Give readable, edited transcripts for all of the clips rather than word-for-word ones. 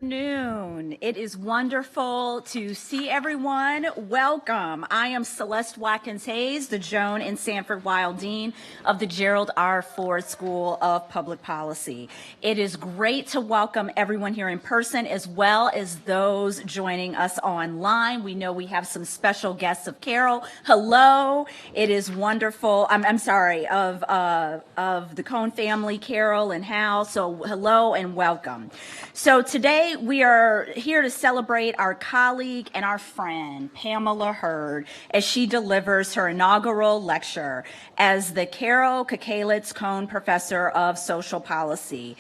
Afternoon. It is wonderful to see everyone. Welcome. I am Celeste Watkins Hayes, the Joan and Sanford Weill Dean of the Gerald R. Ford School of Public Policy. It is great to welcome everyone here in person as well as those joining us online. We know we have some special guests of Carol. Hello. It is wonderful. I'm sorry, of the Kohn family, Carol and Hal. So hello and welcome. So today we are here to celebrate our colleague and our friend, Pamela Herd, as she delivers her inaugural lecture as the Kakalec Kohn Professor of Social Policy.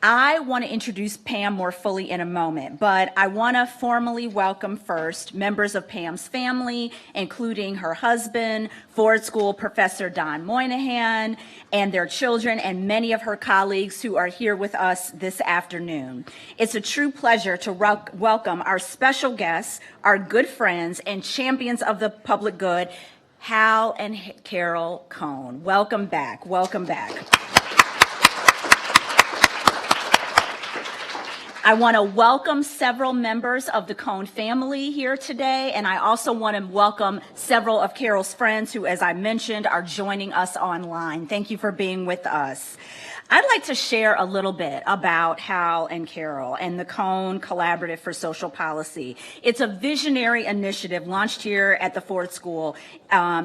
I want to introduce Pam more fully in a moment, but I want to formally welcome first members of Pam's family, including her husband, Ford School Professor Don Moynihan, and their children, and many of her colleagues who are here with us this afternoon. It's a true pleasure to welcome our special guests, our good friends, and champions of the public good, Hal and Carol Kohn. Welcome back. Welcome back. I want to welcome several members of the Kohn family here today, and I also want to welcome several of Carol's friends who, as I mentioned, are joining us online. Thank you for being with us. I'd like to share a little bit about Hal and Carol and the Kohn Collaborative for Social Policy. It's a visionary initiative launched here at the Ford School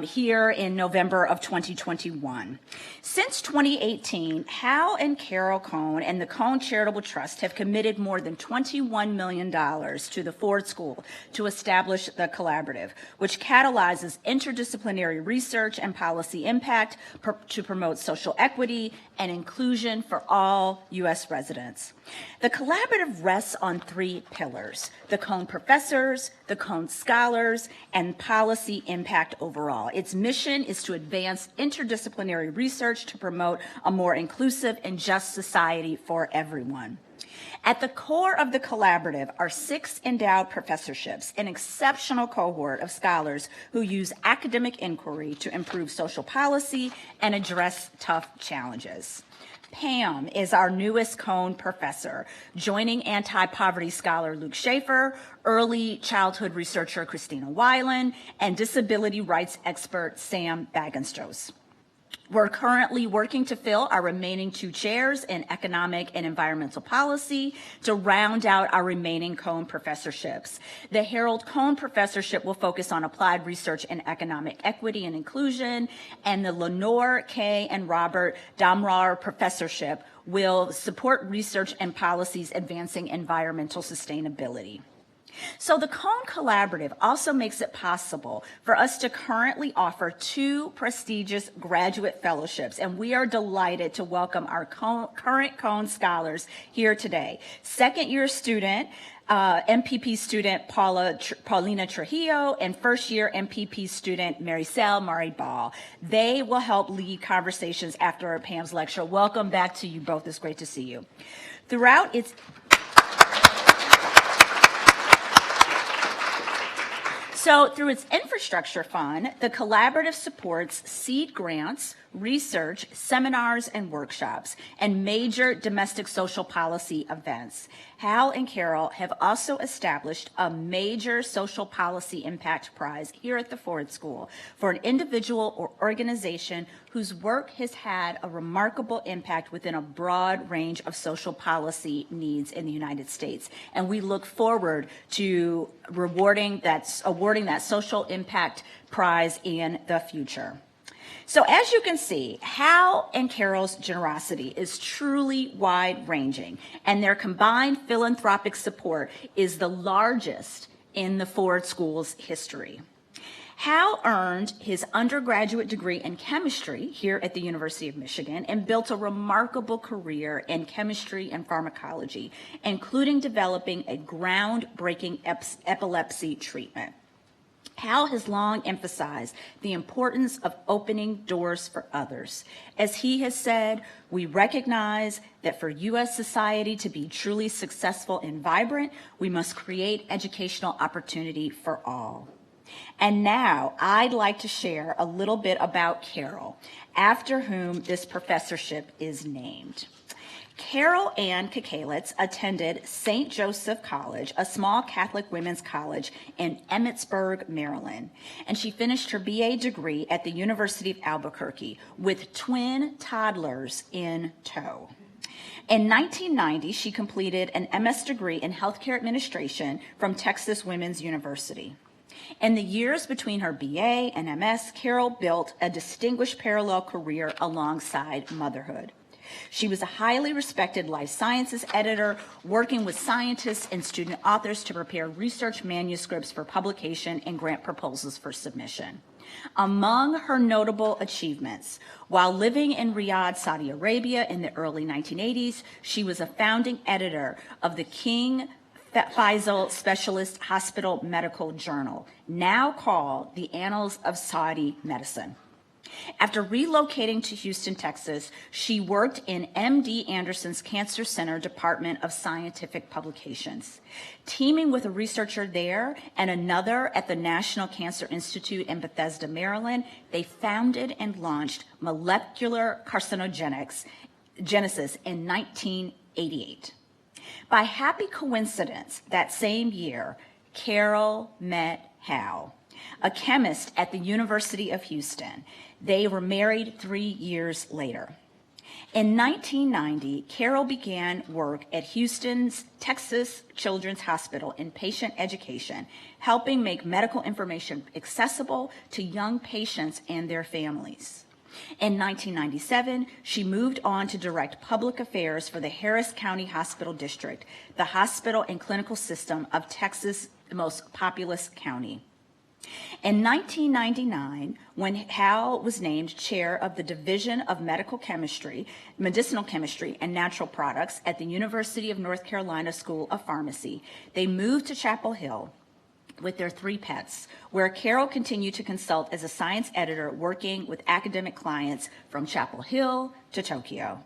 here in November of 2021. Since 2018, Hal and Carol Kohn and the Kohn Charitable Trust have committed more than $21 million to the Ford School to establish the collaborative, which catalyzes interdisciplinary research and policy impact to promote social equity and inclusion for all U.S. residents. The collaborative rests on three pillars: the Kohn professors, the Kohn scholars, and policy impact overall. Its mission is to advance interdisciplinary research to promote a more inclusive and just society for everyone. At the core of the collaborative are 6 endowed professorships, an exceptional cohort of scholars who use academic inquiry to improve social policy and address tough challenges. Pam is our newest Kohn professor, joining anti-poverty scholar Luke Schaefer, early childhood researcher Christina Weiland, and disability rights expert Sam Bagenstros. We're currently working to fill our remaining 2 chairs in economic and environmental policy to round out our remaining Kohn professorships. The Harold Kohn Professorship will focus on applied research in economic equity and inclusion, and the Lenore K. and Robert Damrar Professorship will support research and policies advancing environmental sustainability. So the Kohn Collaborative also makes it possible for us to currently offer 2 prestigious graduate fellowships, and we are delighted to welcome our current Kohn scholars here today. Second-year student, MPP student Paulina Trujillo, and first-year MPP student Maricel Maribal. They will help lead conversations after Pam's lecture. Welcome back to you both. It's great to see you. Throughout its through its infrastructure fund, the collaborative supports seed grants, research, seminars, and workshops, and major domestic social policy events. Hal and Carol have also established a major social policy impact prize here at the Ford School for an individual or organization whose work has had a remarkable impact within a broad range of social policy needs in the United States. And we look forward to awarding that social impact prize in the future. So as you can see, Hal and Carol's generosity is truly wide-ranging, and their combined philanthropic support is the largest in the Ford School's history. Hal earned his undergraduate degree in chemistry here at the University of Michigan and built a remarkable career in chemistry and pharmacology, including developing a groundbreaking epilepsy treatment. Hal has long emphasized the importance of opening doors for others. As he has said, we recognize that for U.S. society to be truly successful and vibrant, we must create educational opportunity for all. And now I'd like to share a little bit about Carol, after whom this professorship is named. Carol Ann Kakalec attended St. Joseph College, a small Catholic women's college in Emmitsburg, Maryland, and she finished her BA degree at the University of Albuquerque with twin toddlers in tow. In 1990, she completed an MS degree in healthcare administration from Texas Women's University. In the years between her BA and MS, Carol built a distinguished parallel career alongside motherhood. She was a highly respected life sciences editor, working with scientists and student authors to prepare research manuscripts for publication and grant proposals for submission. Among her notable achievements, while living in Riyadh, Saudi Arabia in the early 1980s, she was a founding editor of the King Faisal Specialist Hospital Medical Journal, now called the Annals of Saudi Medicine. After relocating to Houston, Texas, she worked in MD Anderson's Cancer Center Department of Scientific Publications. Teaming with a researcher there and another at the National Cancer Institute in Bethesda, Maryland, they founded and launched Molecular Carcinogenesis in 1988. By happy coincidence, that same year, Carol met Hal, a chemist at the University of Houston. They were married 3 years later. In 1990, Carol began work at Houston's Texas Children's Hospital in patient education, helping make medical information accessible to young patients and their families. In 1997, she moved on to direct public affairs for the Harris County Hospital District, the hospital and clinical system of Texas' most populous county. In 1999, when Hal was named chair of the Division of Medicinal Chemistry and Natural Products at the University of North Carolina School of Pharmacy, they moved to Chapel Hill with their 3 pets, where Carol continued to consult as a science editor, working with academic clients from Chapel Hill to Tokyo.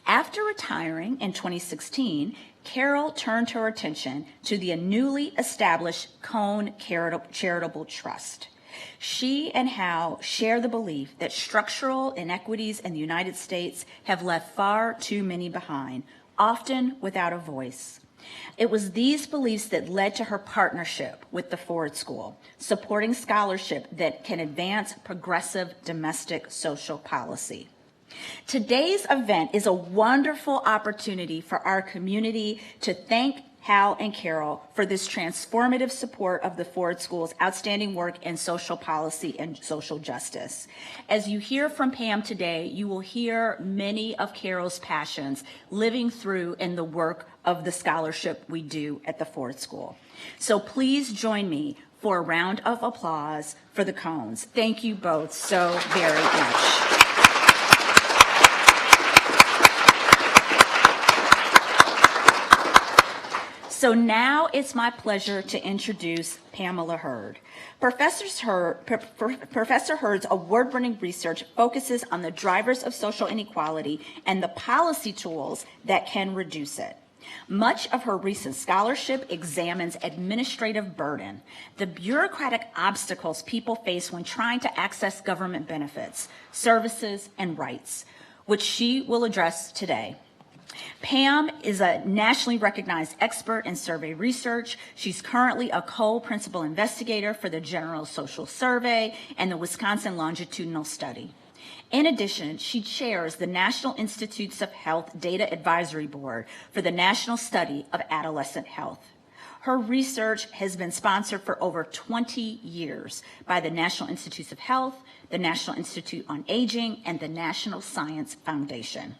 After retiring in 2016, Carol turned her attention to the newly established Kohn Charitable Trust. She and Hal share the belief that structural inequities in the United States have left far too many behind, often without a voice. It was these beliefs that led to her partnership with the Ford School, supporting scholarship that can advance progressive domestic social policy. Today's event is a wonderful opportunity for our community to thank Hal and Carol for this transformative support of the Ford School's outstanding work in social policy and social justice. As you hear from Pam today, you will hear many of Carol's passions living through in the work of the scholarship we do at the Ford School. So please join me for a round of applause for the Kohns. Thank you both so very much. So now it's my pleasure to introduce Pamela Herd. Professor Herd's award-winning research focuses on the drivers of social inequality and the policy tools that can reduce it. Much of her recent scholarship examines administrative burden, the bureaucratic obstacles people face when trying to access government benefits, services, and rights, which she will address today. Pam is a nationally recognized expert in survey research. She's currently a co-principal investigator for the General Social Survey and the Wisconsin Longitudinal Study. In addition, she chairs the National Institutes of Health Data Advisory Board for the National Study of Adolescent Health. Her research has been sponsored for over 20 years by the National Institutes of Health, the National Institute on Aging, and the National Science Foundation.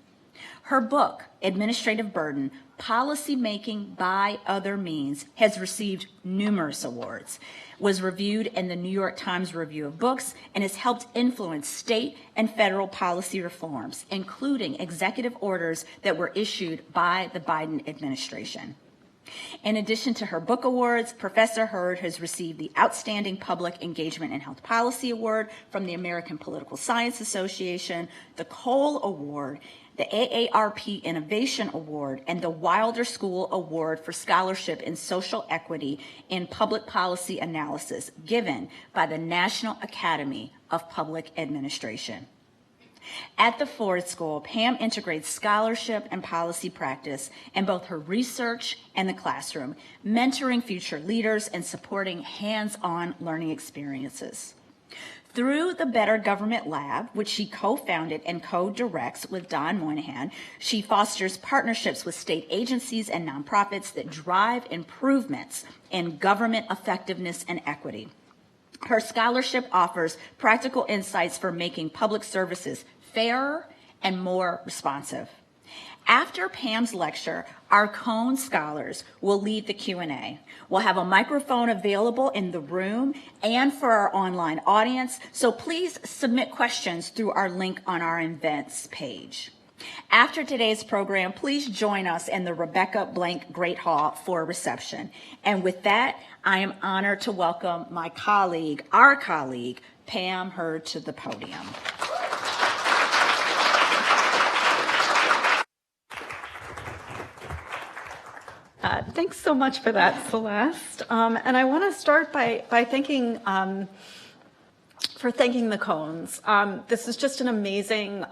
Her book, Administrative Burden, Policy Making by Other Means, has received numerous awards, was reviewed in the New York Times Review of Books, and has helped influence state and federal policy reforms, including executive orders that were issued by the Biden administration. In addition to her book awards, Professor Herd has received the Outstanding Public Engagement in Health Policy Award from the American Political Science Association, the Cole Award, the AARP Innovation Award, and the Wilder School Award for Scholarship in Social Equity in Public Policy Analysis, given by the National Academy of Public Administration. At the Ford School, Pam integrates scholarship and policy practice in both her research and the classroom, mentoring future leaders and supporting hands-on learning experiences. Through the Better Government Lab, which she co-founded and co-directs with Don Moynihan, she fosters partnerships with state agencies and nonprofits that drive improvements in government effectiveness and equity. Her scholarship offers practical insights for making public services fairer and more responsive. After Pam's lecture, our Kohn scholars will lead the Q&A. We'll have a microphone available in the room and for our online audience, so please submit questions through our link on our events page. After today's program, please join us in the Rebecca Blank Great Hall for a reception. And with that, I am honored to welcome my colleague, our colleague, Pam Herd, to the podium. Thanks so much for that, Celeste. And I want to start by thanking the Kohns. This is just an amazing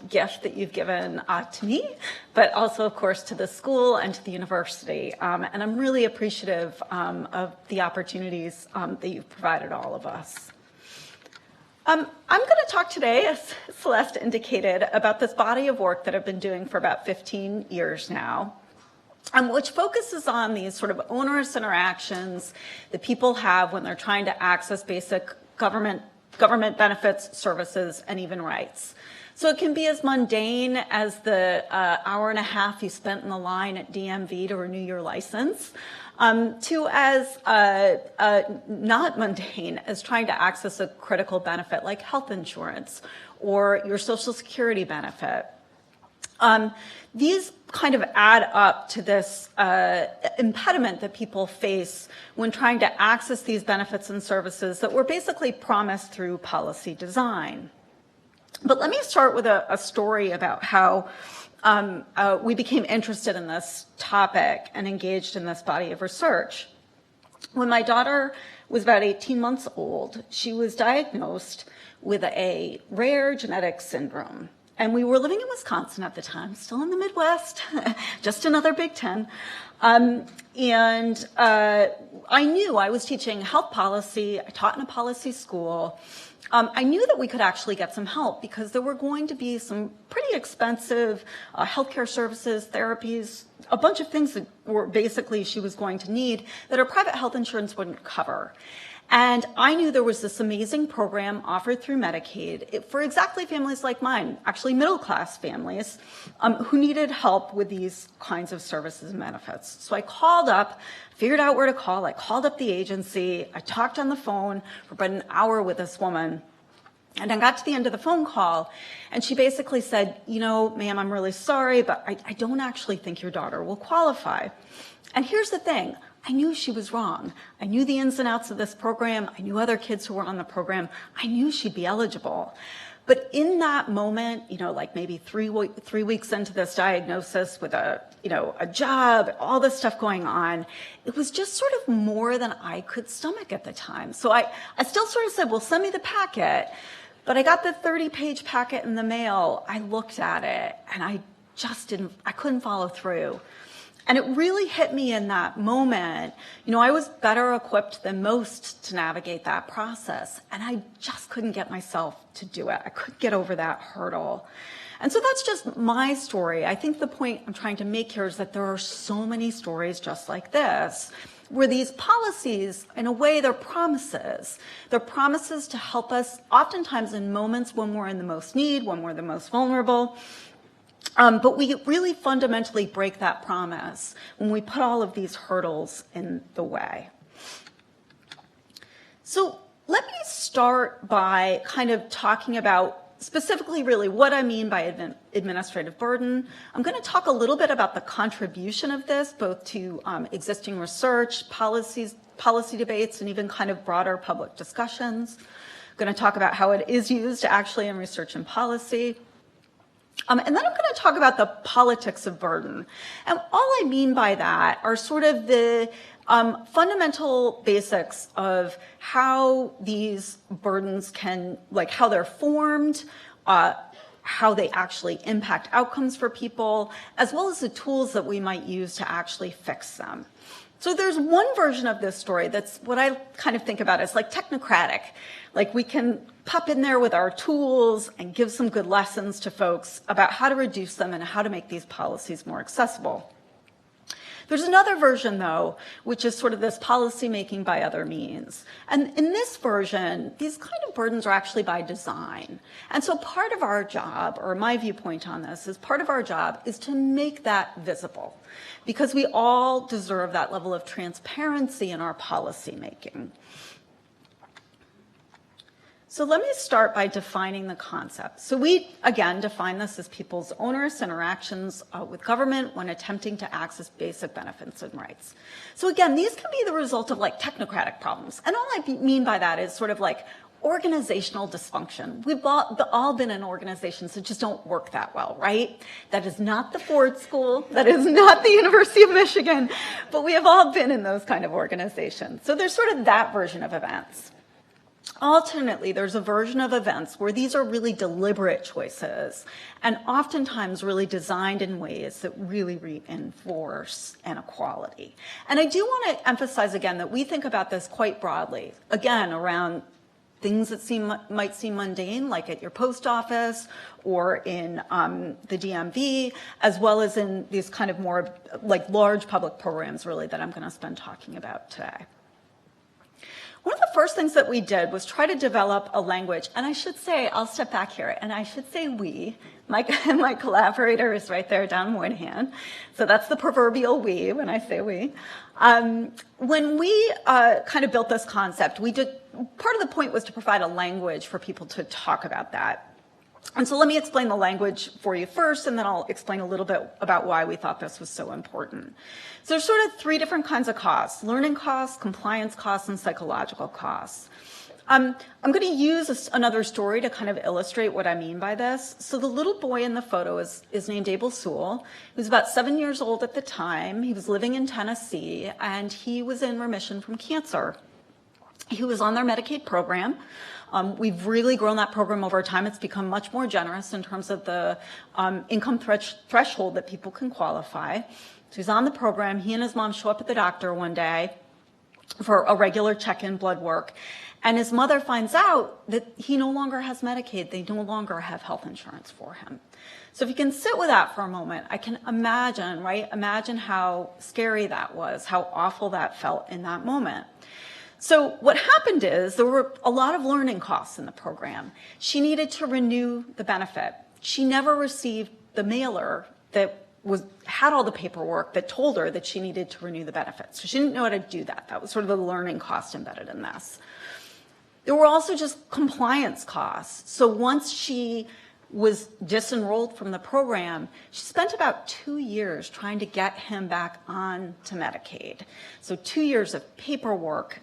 gift that you've given to me, but also, of course, to the school and to the university. And I'm really appreciative of the opportunities that you've provided all of us. I'm going to talk today, as Celeste indicated, about this body of work that I've been doing for about 15 years now. Which focuses on these sort of onerous interactions that people have when they're trying to access basic government benefits, services, and even rights. So it can be as mundane as the hour and a half you spent in the line at DMV to renew your license, to as not mundane as trying to access a critical benefit like health insurance or your Social Security benefit. These kind of add up to this impediment that people face when trying to access these benefits and services that were basically promised through policy design. But let me start with a story about how we became interested in this topic and engaged in this body of research. When my daughter was about 18 months old, she was diagnosed with a rare genetic syndrome. And we were living in Wisconsin at the time, still in the Midwest, just another Big Ten. I knew I was teaching health policy. I taught in a policy school. I knew that we could actually get some help because there were going to be some pretty expensive healthcare services, therapies, a bunch of things that were basically she was going to need that her private health insurance wouldn't cover. And I knew there was this amazing program offered through Medicaid for exactly families like mine, actually middle-class families, who needed help with these kinds of services and benefits. So I called up, figured out where to call. I called up the agency. I talked on the phone for about an hour with this woman. And I got to the end of the phone call, and she basically said, you know, ma'am, I'm really sorry, but I don't actually think your daughter will qualify. And here's the thing. I knew she was wrong. I knew the ins and outs of this program. I knew other kids who were on the program. I knew she'd be eligible. But in that moment, you know, like maybe three weeks into this diagnosis with a job, all this stuff going on, it was just sort of more than I could stomach at the time. So I still sort of said, well, send me the packet. But I got the 30-page packet in the mail. I looked at it and I couldn't follow through. And it really hit me in that moment. You know, I was better equipped than most to navigate that process, and I just couldn't get myself to do it. I couldn't get over that hurdle. And so that's just my story. I think the point I'm trying to make here is that there are so many stories just like this, where these policies, in a way, they're promises. They're promises to help us, oftentimes in moments when we're in the most need, when we're the most vulnerable. But we really fundamentally break that promise when we put all of these hurdles in the way. So let me start by kind of talking about specifically really what I mean by administrative burden. I'm going to talk a little bit about the contribution of this, both to existing research, policy debates, and even kind of broader public discussions. I'm going to talk about how it is used actually in research and policy. And then I'm going to talk about the politics of burden. And all I mean by that are sort of the fundamental basics of how these burdens can, like how they're formed, how they actually impact outcomes for people, as well as the tools that we might use to actually fix them. So there's one version of this story that's what I kind of think about as like technocratic. Like we can pop in there with our tools and give some good lessons to folks about how to reduce them and how to make these policies more accessible. There's another version, though, which is sort of this policy making by other means. And in this version, these kind of burdens are actually by design. And so part of our job, or my viewpoint on this, is part of our job is to make that visible, because we all deserve that level of transparency in our policy making. So let me start by defining the concept. So we, again, define this as people's onerous interactions with government when attempting to access basic benefits and rights. So again, these can be the result of like technocratic problems. And all I mean by that is sort of like organizational dysfunction. We've all been in organizations that just don't work that well, right? That is not the Ford School. That is not the University of Michigan. But we have all been in those kind of organizations. So there's sort of that version of events. Alternately, there's a version of events where these are really deliberate choices and oftentimes really designed in ways that really reinforce inequality. And I do want to emphasize again that we think about this quite broadly, again, around things that might seem mundane, like at your post office or in the DMV, as well as in these kind of more like large public programs, really, that I'm going to spend talking about today. One of the first things that we did was try to develop a language, and I should say, I'll step back here, and I should say we. My collaborator is right there down Moynihan, so that's the proverbial we when I say we. When we kind of built this concept, part of the point was to provide a language for people to talk about that. And so let me explain the language for you first, and then I'll explain a little bit about why we thought this was so important. So there's sort of three different kinds of costs: learning costs, compliance costs, and psychological costs. I'm going to use another story to kind of illustrate what I mean by this. So the little boy in the photo is named Abel Sewell. He was about 7 years old at the time. He was living in Tennessee, and he was in remission from cancer. He was on their Medicaid program. We've really grown that program over time. It's become much more generous in terms of the income threshold that people can qualify. So he's on the program. He and his mom show up at the doctor one day for a regular check-in blood work. And his mother finds out that he no longer has Medicaid. They no longer have health insurance for him. So if you can sit with that for a moment, I can imagine, right? Imagine how scary that was, how awful that felt in that moment. So what happened is there were a lot of learning costs in the program. She needed to renew the benefit. She never received the mailer that had all the paperwork that told her that she needed to renew the benefit. So she didn't know how to do that. That was sort of the learning cost embedded in this. There were also just compliance costs. So once she was disenrolled from the program, she spent about 2 years trying to get him back on to Medicaid. So 2 years of paperwork,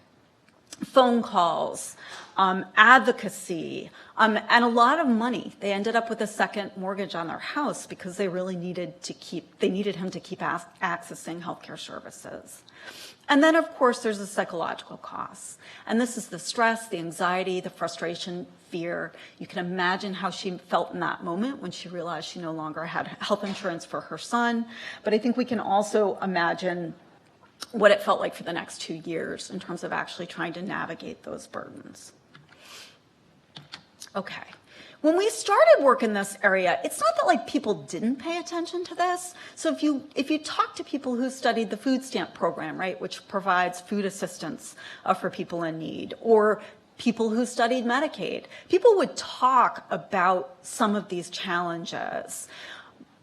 phone calls, advocacy, and a lot of money. They ended up with a second mortgage on their house because they really needed him to keep accessing healthcare services. And then, of course, there's the psychological costs. And this is the stress, the anxiety, the frustration, fear. You can imagine how she felt in that moment when she realized she no longer had health insurance for her son. But I think we can also imagine what it felt like for the next 2 years in terms of actually trying to navigate those burdens. Okay. When we started work in this area, it's not that like people didn't pay attention to this. So if you talk to people who studied the food stamp program, right, which provides food assistance for people in need, or people who studied Medicaid, people would talk about some of these challenges.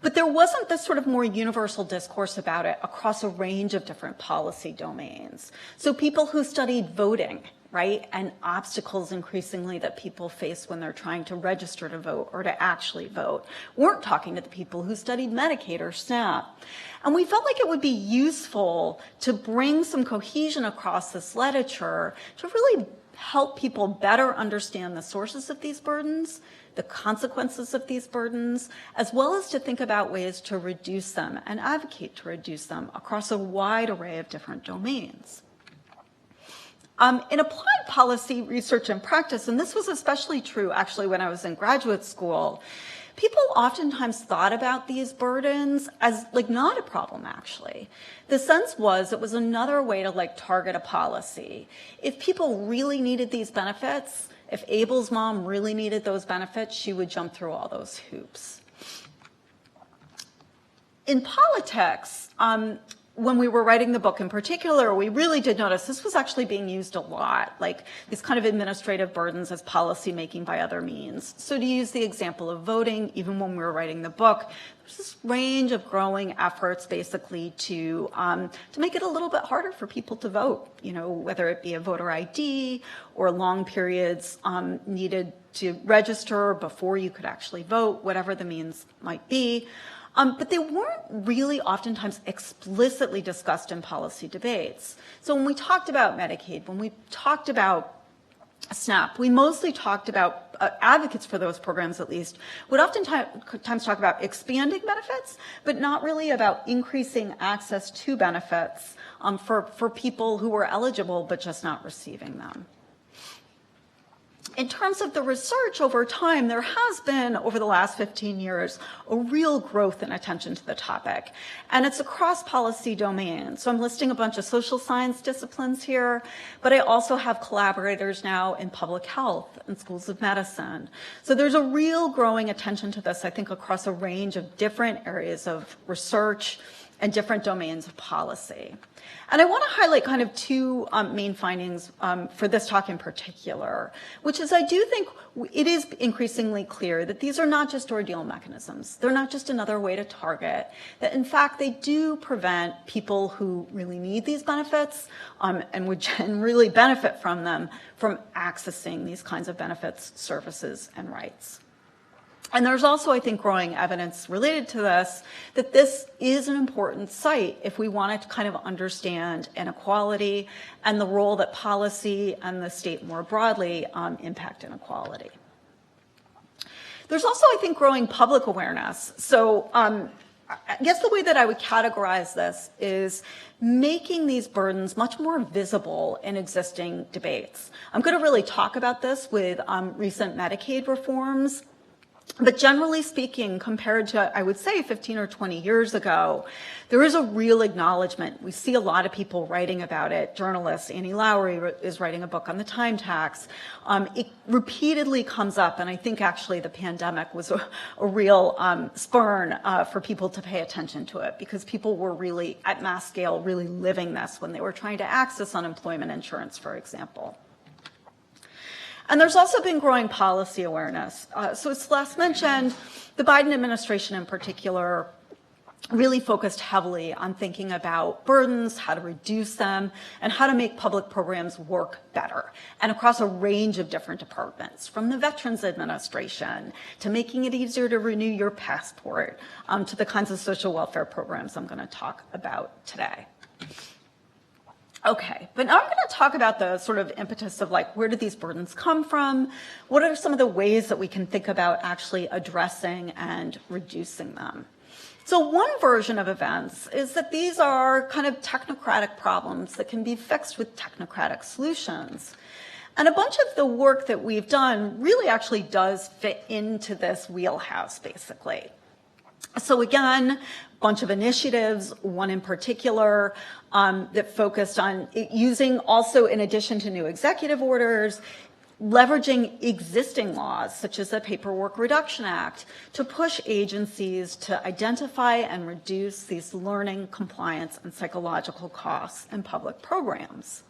But there wasn't this sort of more universal discourse about it across a range of different policy domains. So people who studied voting, right, and obstacles increasingly that people face when they're trying to register to vote or to actually vote, weren't talking to the people who studied Medicaid or SNAP. And we felt like it would be useful to bring some cohesion across this literature to really help people better understand the sources of these burdens, the consequences of these burdens, as well as to think about ways to reduce them and advocate to reduce them across a wide array of different domains. In applied policy research and practice, and this was especially true actually when I was in graduate school, people oftentimes thought about these burdens as like not a problem, actually. The sense was it was another way to like target a policy. If people really needed these benefits, if Abel's mom really needed those benefits, she would jump through all those hoops. In politics, when we were writing the book in particular, we really did notice this was actually being used a lot, like these kind of administrative burdens as policy making by other means. So to use the example of voting, even when we were writing the book, there's this range of growing efforts basically to make it a little bit harder for people to vote, you know, whether it be a voter ID or long periods needed to register before you could actually vote, whatever the means might be. But they weren't really oftentimes explicitly discussed in policy debates. So when we talked about Medicaid, when we talked about SNAP, we mostly talked about, advocates for those programs at least, would oftentimes talk about expanding benefits, but not really about increasing access to benefits for people who were eligible but just not receiving them. In terms of the research over time, there has been, over the last 15 years, a real growth in attention to the topic. And it's across policy domains. So I'm listing a bunch of social science disciplines here, but I also have collaborators now in public health and schools of medicine. So there's a real growing attention to this, I think, across a range of different areas of research and different domains of policy. And I want to highlight kind of two main findings for this talk in particular, which is I do think it is increasingly clear that these are not just ordeal mechanisms. They're not just another way to target, that in fact they do prevent people who really need these benefits and would really benefit from them from accessing these kinds of benefits, services, and rights. And there's also, I think, growing evidence related to this, that this is an important site if we wanted to kind of understand inequality and the role that policy and the state more broadly impact inequality. There's also, I think, growing public awareness. So I guess the way that I would categorize this is making these burdens much more visible in existing debates. I'm going to really talk about this with recent Medicaid reforms. But generally speaking, compared to, I would say, 15 or 20 years ago, there is a real acknowledgement. We see a lot of people writing about it. Journalists, Annie Lowry is writing a book on the time tax. It repeatedly comes up, and I think actually the pandemic was a real spurn for people to pay attention to it, because people were really, at mass scale, really living this when they were trying to access unemployment insurance, for example. And there's also been growing policy awareness. So as Celeste mentioned, the Biden administration in particular really focused heavily on thinking about burdens, how to reduce them, and how to make public programs work better, and across a range of different departments, from the Veterans Administration to making it easier to renew your passport, to the kinds of social welfare programs I'm going to talk about today. Okay, but now I'm going to talk about the sort of impetus of like, where do these burdens come from? What are some of the ways that we can think about actually addressing and reducing them? So one version of events is that these are kind of technocratic problems that can be fixed with technocratic solutions. And a bunch of the work that we've done really actually does fit into this wheelhouse, basically. So again, a bunch of initiatives, one in particular that focused on using also, in addition to new executive orders, leveraging existing laws, such as the Paperwork Reduction Act, to push agencies to identify and reduce these learning, compliance, and psychological costs in public programs.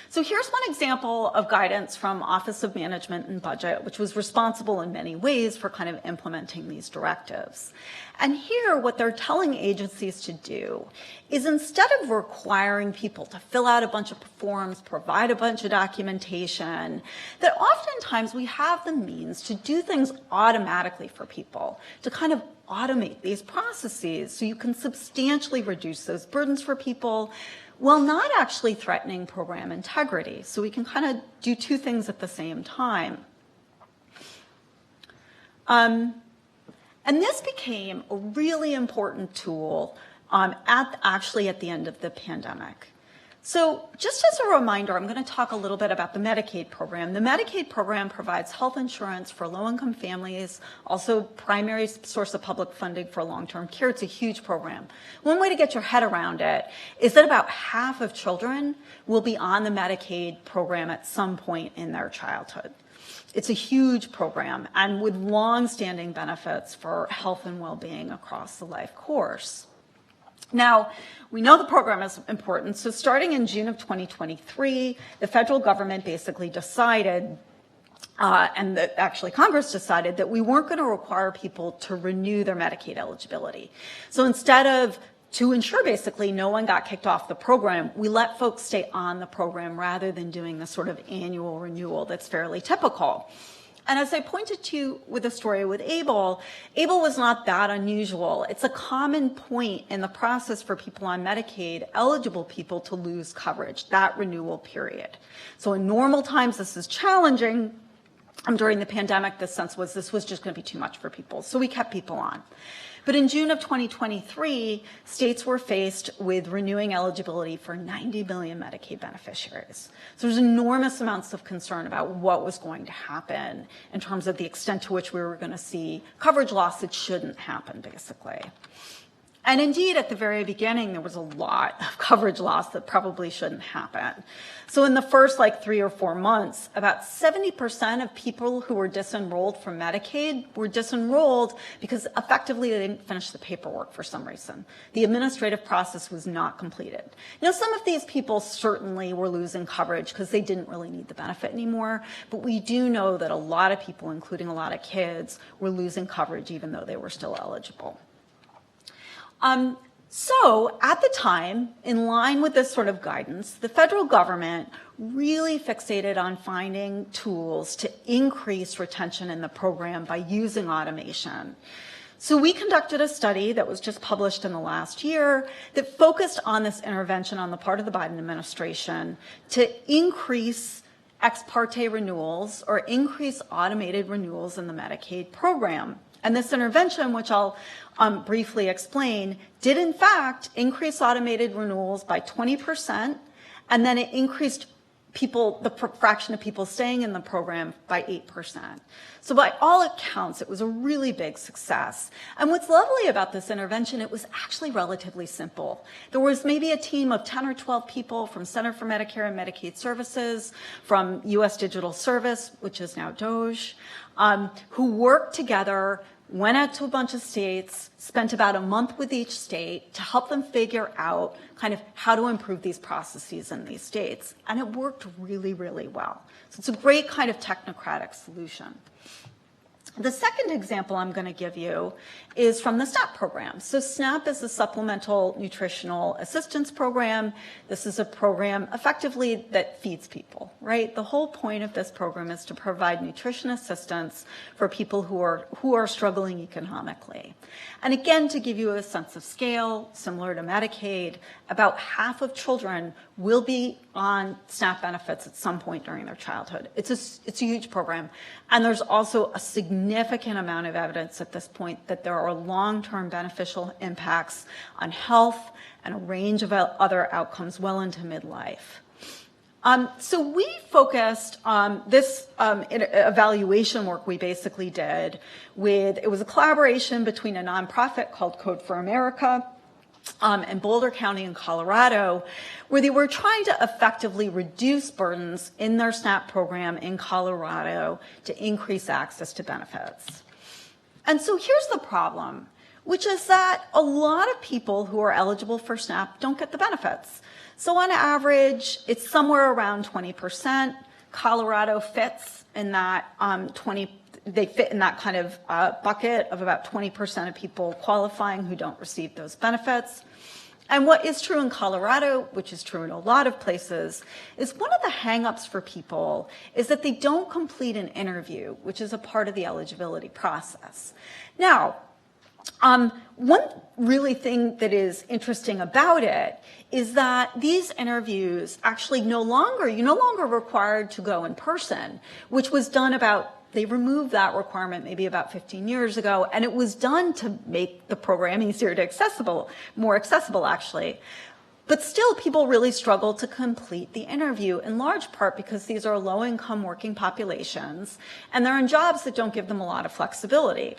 So here's one example of guidance from Office of Management and Budget, which was responsible in many ways for kind of implementing these directives. And here, what they're telling agencies to do is, instead of requiring people to fill out a bunch of forms, provide a bunch of documentation, that oftentimes we have the means to do things automatically for people, to kind of automate these processes so you can substantially reduce those burdens for people, while not actually threatening program integrity. So we can kind of do two things at the same time. And this became a really important tool actually at the end of the pandemic. So just as a reminder, I'm going to talk a little bit about the Medicaid program. The Medicaid program provides health insurance for low-income families, also primary source of public funding for long-term care. It's a huge program. One way to get your head around it is that about half of children will be on the Medicaid program at some point in their childhood. It's a huge program and with long-standing benefits for health and well-being across the life course. Now, we know the program is important, so starting in June of 2023, the federal government basically decided, actually Congress decided, that we weren't going to require people to renew their Medicaid eligibility. So instead of, to ensure basically no one got kicked off the program, we let folks stay on the program rather than doing the sort of annual renewal that's fairly typical. And as I pointed to with the story with Abel was not that unusual. It's a common point in the process for people on Medicaid, eligible people, to lose coverage, that renewal period. So in normal times, this is challenging. During the pandemic, the sense was this was just going to be too much for people. So we kept people on. But in June of 2023, states were faced with renewing eligibility for 90 million Medicaid beneficiaries. So there's enormous amounts of concern about what was going to happen in terms of the extent to which we were going to see coverage loss that shouldn't happen, basically. And indeed, at the very beginning, there was a lot of coverage loss that probably shouldn't happen. So in the first 3 or 4 months, about 70% of people who were disenrolled from Medicaid were disenrolled because effectively they didn't finish the paperwork for some reason. The administrative process was not completed. Now, some of these people certainly were losing coverage because they didn't really need the benefit anymore, but we do know that a lot of people, including a lot of kids, were losing coverage even though they were still eligible. So at the time, in line with this sort of guidance, the federal government really fixated on finding tools to increase retention in the program by using automation. So we conducted a study that was just published in the last year that focused on this intervention on the part of the Biden administration to increase ex parte renewals or increase automated renewals in the Medicaid program. And this intervention, which I'll briefly explain, did in fact increase automated renewals by 20%, and then it increased the fraction of people staying in the program by 8%. So by all accounts, it was a really big success. And what's lovely about this intervention, it was actually relatively simple. There was maybe a team of 10 or 12 people from Center for Medicare and Medicaid Services, from U.S. Digital Service, which is now DOJ, who worked together, went out to a bunch of states, spent about a month with each state to help them figure out kind of how to improve these processes in these states. And it worked really, really well. So it's a great kind of technocratic solution. The second example I'm going to give you is from the SNAP program. So SNAP is a supplemental nutritional assistance program. This is a program effectively that feeds people, right? The whole point of this program is to provide nutrition assistance for people who are struggling economically. And again, to give you a sense of scale, similar to Medicaid, about half of children will be on SNAP benefits at some point during their childhood. It's a huge program. And there's also a significant amount of evidence at this point that there are long-term beneficial impacts on health and a range of other outcomes well into midlife. So we focused on this evaluation work we basically did it was a collaboration between a nonprofit called Code for America and Boulder County in Colorado, where they were trying to effectively reduce burdens in their SNAP program in Colorado to increase access to benefits. And so here's the problem, which is that a lot of people who are eligible for SNAP don't get the benefits. So on average, it's somewhere around 20%. Colorado fits in that they fit in that kind of bucket of about 20% of people qualifying who don't receive those benefits. And what is true in Colorado, which is true in a lot of places, is one of the hangups for people is that they don't complete an interview, which is a part of the eligibility process. Now, one really thing that is interesting about it is that these interviews actually you're no longer required to go in person, which was done they removed that requirement maybe about 15 years ago, and it was done to make the program easier to more accessible actually. But still, people really struggle to complete the interview, in large part because these are low-income working populations, and they're in jobs that don't give them a lot of flexibility.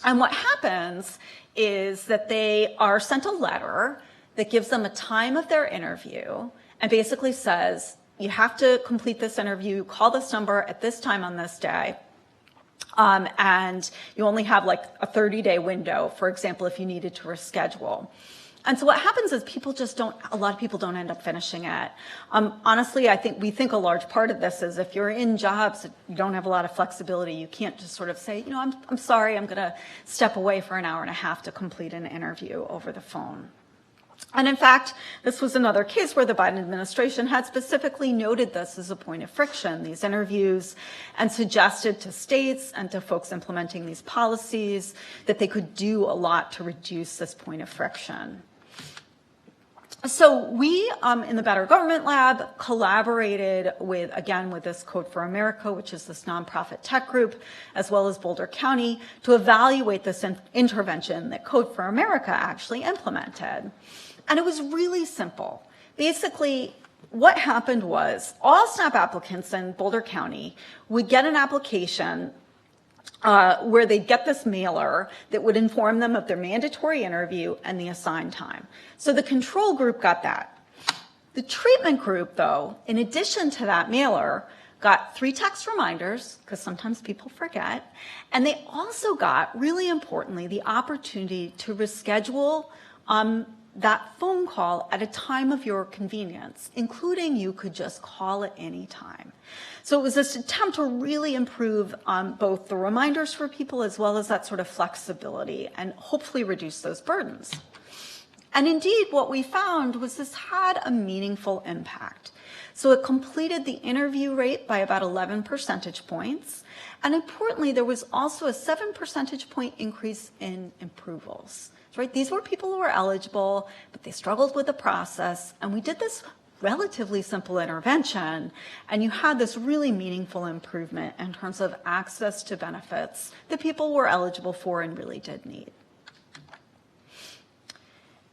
And what happens is that they are sent a letter that gives them a time of their interview and basically says, you have to complete this interview, call this number at this time on this day. And you only have like a 30-day window, for example, if you needed to reschedule. And so what happens is a lot of people don't end up finishing it. Honestly, we think a large part of this is if you're in jobs that you don't have a lot of flexibility, you can't just sort of say, I'm sorry, I'm gonna step away for an hour and a half to complete an interview over the phone. And in fact, this was another case where the Biden administration had specifically noted this as a point of friction, these interviews, and suggested to states and to folks implementing these policies that they could do a lot to reduce this point of friction. So we, in the Better Government Lab, collaborated with this Code for America, which is this nonprofit tech group, as well as Boulder County, to evaluate this intervention that Code for America actually implemented. And it was really simple. Basically, what happened was all SNAP applicants in Boulder County would get an application where they'd get this mailer that would inform them of their mandatory interview and the assigned time. So the control group got that. The treatment group, though, in addition to that mailer, got 3 text reminders, because sometimes people forget, and they also got, really importantly, the opportunity to reschedule that phone call at a time of your convenience, including you could just call at any time. So it was this attempt to really improve both the reminders for people as well as that sort of flexibility and hopefully reduce those burdens. And indeed, what we found was this had a meaningful impact. So it completed the interview rate by about 11 percentage points. And importantly, there was also a 7 percentage point increase in approvals. Right? These were people who were eligible, but they struggled with the process. And we did this relatively simple intervention, and you had this really meaningful improvement in terms of access to benefits that people were eligible for and really did need.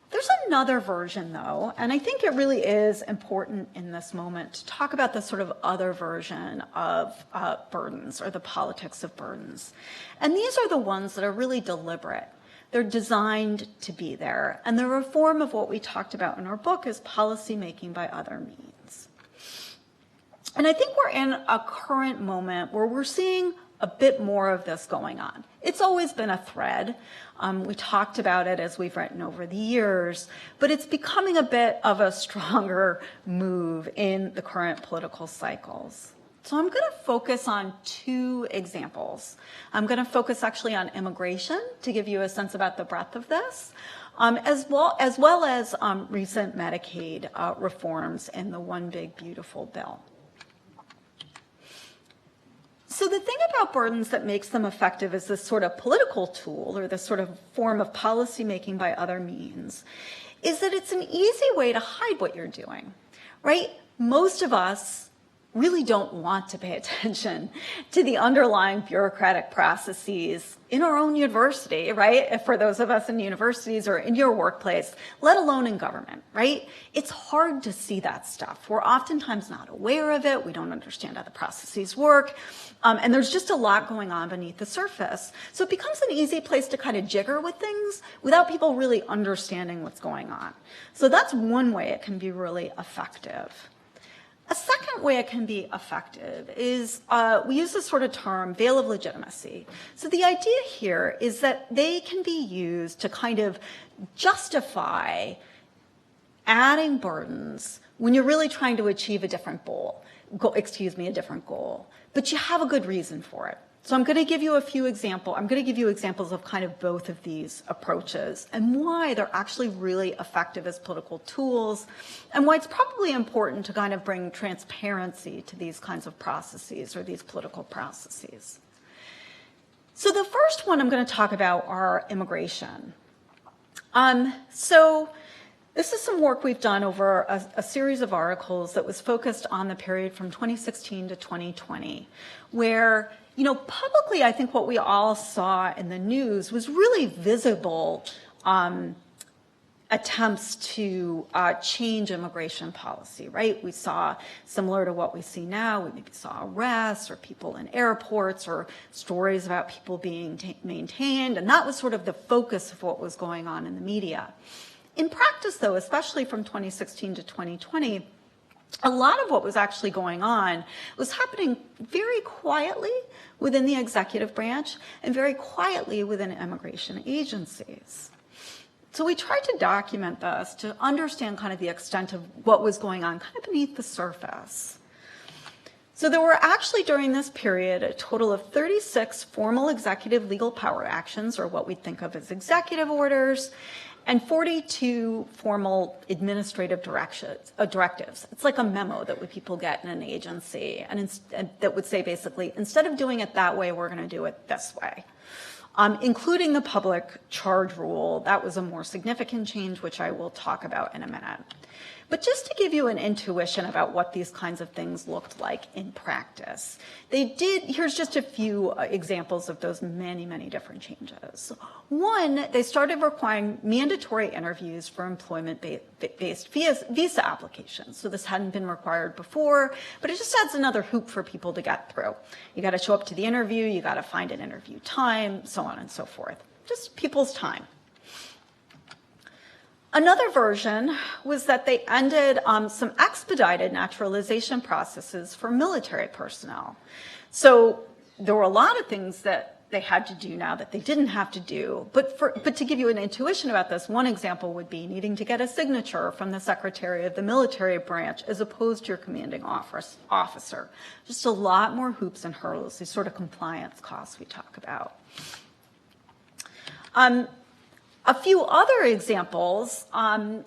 There's another version, though, and I think it really is important in this moment to talk about the sort of other version of burdens, or the politics of burdens. And these are the ones that are really deliberate. They're designed to be there. And they're a form of what we talked about in our book as policy making by other means. And I think we're in a current moment where we're seeing a bit more of this going on. It's always been a thread. We talked about it as we've written over the years, but it's becoming a bit of a stronger move in the current political cycles. So I'm going to focus on 2 examples. I'm going to focus actually on immigration to give you a sense about the breadth of this, as well as recent Medicaid reforms in the One Big Beautiful Bill. So the thing about burdens that makes them effective as this sort of political tool, or this sort of form of policy making by other means, is that it's an easy way to hide what you're doing, right? Most of us really don't want to pay attention to the underlying bureaucratic processes in our own university, right? If for those of us in universities or in your workplace, let alone in government, right? It's hard to see that stuff. We're oftentimes not aware of it. We don't understand how the processes work. And there's just a lot going on beneath the surface. So it becomes an easy place to kind of jigger with things without people really understanding what's going on. So that's one way it can be really effective. A second way it can be effective is we use this sort of term, veil of legitimacy. So the idea here is that they can be used to kind of justify adding burdens when you're really trying to achieve a different goal. But you have a good reason for it. So I'm going to give you a few examples. I'm going to give you examples of kind of both of these approaches and why they're actually really effective as political tools, and why it's probably important to kind of bring transparency to these kinds of processes, or these political processes. So the first one I'm going to talk about are immigration. So this is some work we've done over a series of articles that was focused on the period from 2016 to 2020, where publicly, I think what we all saw in the news was really visible attempts to change immigration policy, right? We saw, similar to what we see now, we maybe saw arrests or people in airports or stories about people being maintained, and that was sort of the focus of what was going on in the media. In practice, though, especially from 2016 to 2020, a lot of what was actually going on was happening very quietly within the executive branch and very quietly within immigration agencies. So we tried to document this to understand kind of the extent of what was going on kind of beneath the surface. So there were actually during this period a total of 36 formal executive legal power actions, or what we think of as executive orders, and 42 formal administrative directives. It's like a memo that people get in an agency, and that would say basically, instead of doing it that way, we're going to do it this way. Including the public charge rule. That was a more significant change, which I will talk about in a minute. But just to give you an intuition about what these kinds of things looked like in practice, here's just a few examples of those many, many different changes. One, they started requiring mandatory interviews for employment-based visa applications. So this hadn't been required before, but it just adds another hoop for people to get through. You got to show up to the interview, you got to find an interview time, so on and so forth. Just people's time. Another version was that they ended some expedited naturalization processes for military personnel. So there were a lot of things that they had to do now that they didn't have to do. But to give you an intuition about this, one example would be needing to get a signature from the secretary of the military branch as opposed to your commanding officer. Just a lot more hoops and hurdles, these sort of compliance costs we talk about. A few other examples, a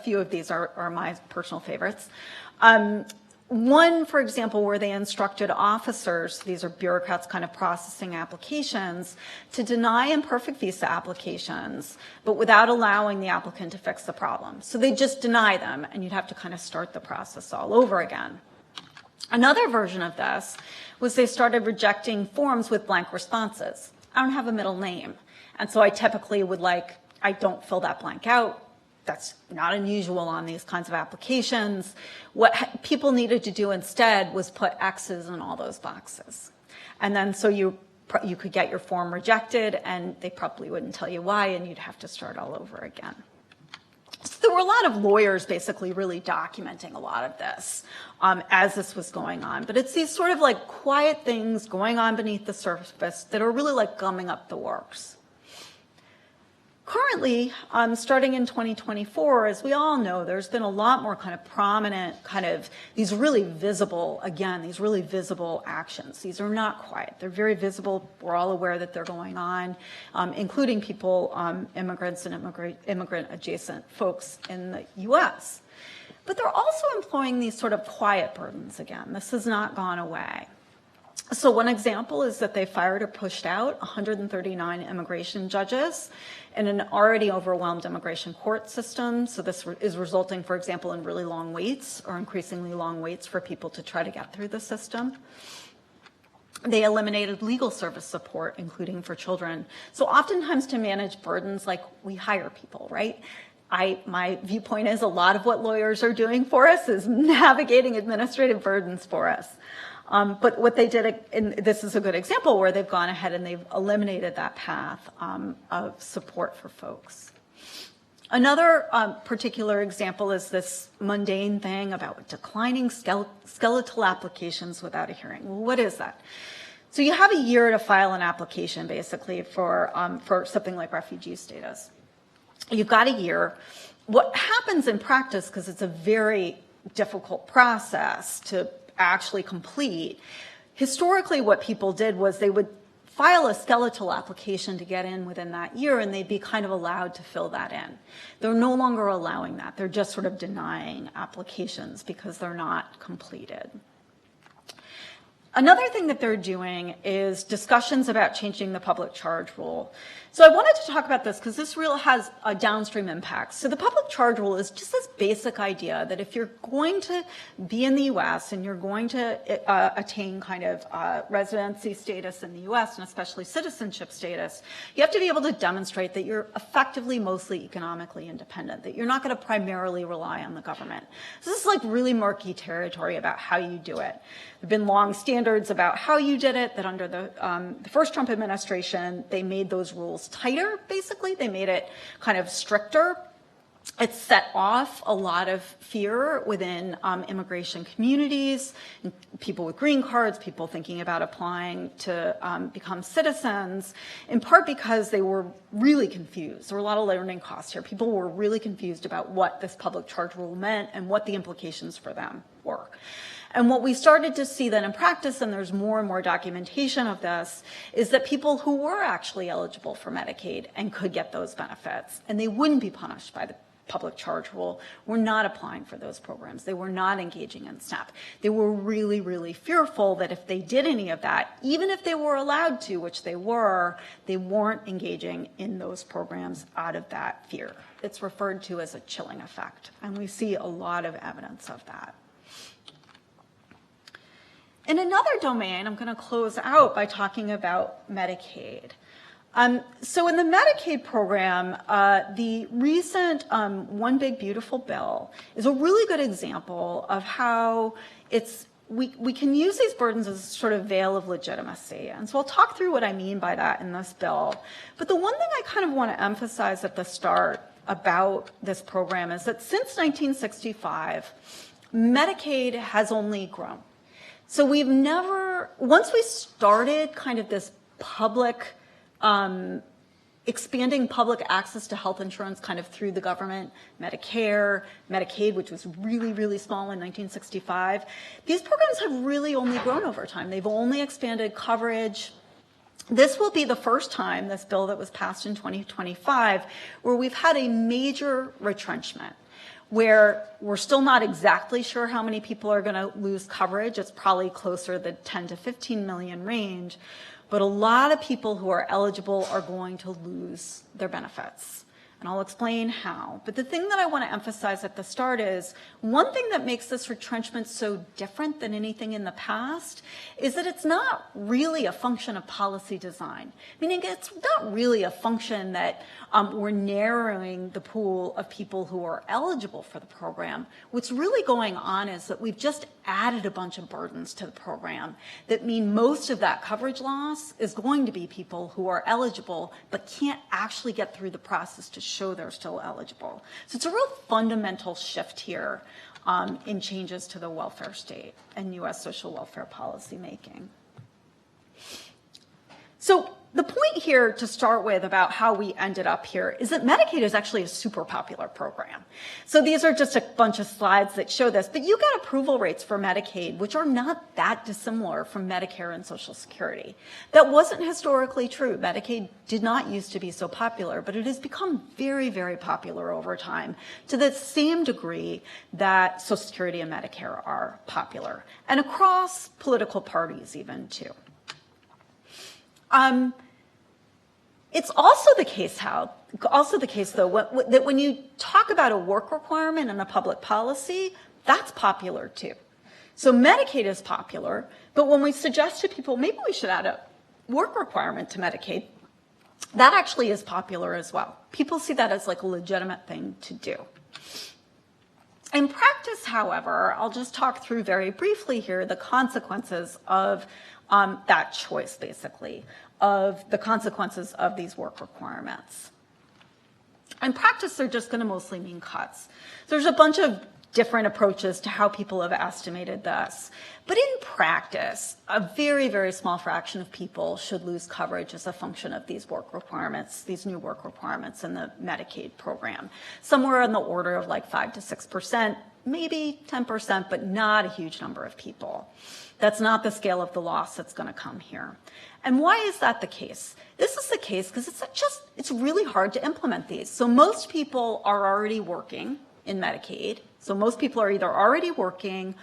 few of these are my personal favorites. One, for example, where they instructed officers, these are bureaucrats kind of processing applications, to deny imperfect visa applications, but without allowing the applicant to fix the problem. So they just deny them, and you'd have to kind of start the process all over again. Another version of this was they started rejecting forms with blank responses. I don't have a middle name. And so I typically I don't fill that blank out. That's not unusual on these kinds of applications. What people needed to do instead was put X's in all those boxes. And then so you could get your form rejected, and they probably wouldn't tell you why, and you'd have to start all over again. So there were a lot of lawyers basically really documenting a lot of this as this was going on. But it's these sort of like quiet things going on beneath the surface that are really like gumming up the works. Currently, starting in 2024, as we all know, there's been a lot more kind of prominent these really visible actions. These are not quiet. They're very visible. We're all aware that they're going on, including people, immigrants and immigrant-adjacent folks in the U.S. But they're also employing these sort of quiet burdens again. This has not gone away. So one example is that they fired or pushed out 139 immigration judges in an already overwhelmed immigration court system. So this is resulting, for example, in really long waits or increasingly long waits for people to try to get through the system. They eliminated legal service support, including for children. So oftentimes to manage burdens, like we hire people, right? My viewpoint is a lot of what lawyers are doing for us is navigating administrative burdens for us. But what they did, and this is a good example where they've gone ahead and they've eliminated that path of support for folks. Another particular example is this mundane thing about declining skeletal applications without a hearing. Well, what is that? So you have a year to file an application, basically, for something like refugee status. You've got a year. What happens in practice, because it's a very difficult process to actually complete, historically what people did was they would file a skeletal application to get in within that year, and they'd be kind of allowed to fill that in. They're no longer allowing that. They're just sort of denying applications because they're not completed. Another thing that they're doing is discussions about changing the public charge rule. So I wanted to talk about this because this rule has a downstream impact. So the public charge rule is just this basic idea that if you're going to be in the U.S. and you're going to attain kind of residency status in the U.S. and especially citizenship status, you have to be able to demonstrate that you're effectively mostly economically independent, that you're not going to primarily rely on the government. So this is like really murky territory about how you do it. There have been long standards about how you did it, that under the first Trump administration, they made those rules tighter, basically. They made it kind of stricter. It set off a lot of fear within immigration communities, people with green cards, people thinking about applying to become citizens, in part because they were really confused. There were a lot of learning costs here. People were really confused about what this public charge rule meant and what the implications for them were. And what we started to see then in practice, and there's more and more documentation of this, is that people who were actually eligible for Medicaid and could get those benefits, and they wouldn't be punished by the public charge rule, were not applying for those programs. They were not engaging in SNAP. They were really, really fearful that if they did any of that, even if they were allowed to, which they weren't engaging in those programs out of that fear. It's referred to as a chilling effect, and we see a lot of evidence of that. In another domain, I'm going to close out by talking about Medicaid. So in the Medicaid program, the recent One Big Beautiful Bill is a really good example of how we can use these burdens as a sort of veil of legitimacy. And so I'll talk through what I mean by that in this bill. But the one thing I kind of want to emphasize at the start about this program is that since 1965, Medicaid has only grown. So we've never, once we started kind of this public, expanding public access to health insurance kind of through the government, Medicare, Medicaid, which was really, really small in 1965, these programs have really only grown over time. They've only expanded coverage. This will be the first time, this bill that was passed in 2025, where we've had a major retrenchment, where we're still not exactly sure how many people are going to lose coverage. It's probably closer to the 10 to 15 million range. But a lot of people who are eligible are going to lose their benefits. And I'll explain how. But the thing that I want to emphasize at the start is, one thing that makes this retrenchment so different than anything in the past is that it's not really a function of policy design. Meaning it's not really a function that we're narrowing the pool of people who are eligible for the program. What's really going on is that we've just added a bunch of burdens to the program that mean most of that coverage loss is going to be people who are eligible but can't actually get through the process to show they're still eligible. So it's a real fundamental shift here in changes to the welfare state and U.S. social welfare policy making. So the point here to start with about how we ended up here is that Medicaid is actually a super popular program. So these are just a bunch of slides that show this, but you get approval rates for Medicaid, which are not that dissimilar from Medicare and Social Security. That wasn't historically true. Medicaid did not used to be so popular, but it has become very, very popular over time to the same degree that Social Security and Medicare are popular, and across political parties even too. It's also the case, though, that when you talk about a work requirement in a public policy, that's popular too. So Medicaid is popular, but when we suggest to people, maybe we should add a work requirement to Medicaid, that actually is popular as well. People see that as like a legitimate thing to do. In practice, however, I'll just talk through very briefly here the consequences of that choice, basically, of the consequences of these work requirements. In practice, they're just going to mostly mean cuts. There's a bunch of different approaches to how people have estimated this. But in practice, a very, very small fraction of people should lose coverage as a function of these work requirements, these new work requirements in the Medicaid program. Somewhere in the order of like 5 to 6%, maybe 10%, but not a huge number of people. That's not the scale of the loss that's going to come here. And why is that the case? This is the case because it's really hard to implement these. So most people are already working in Medicaid. So most people are either already working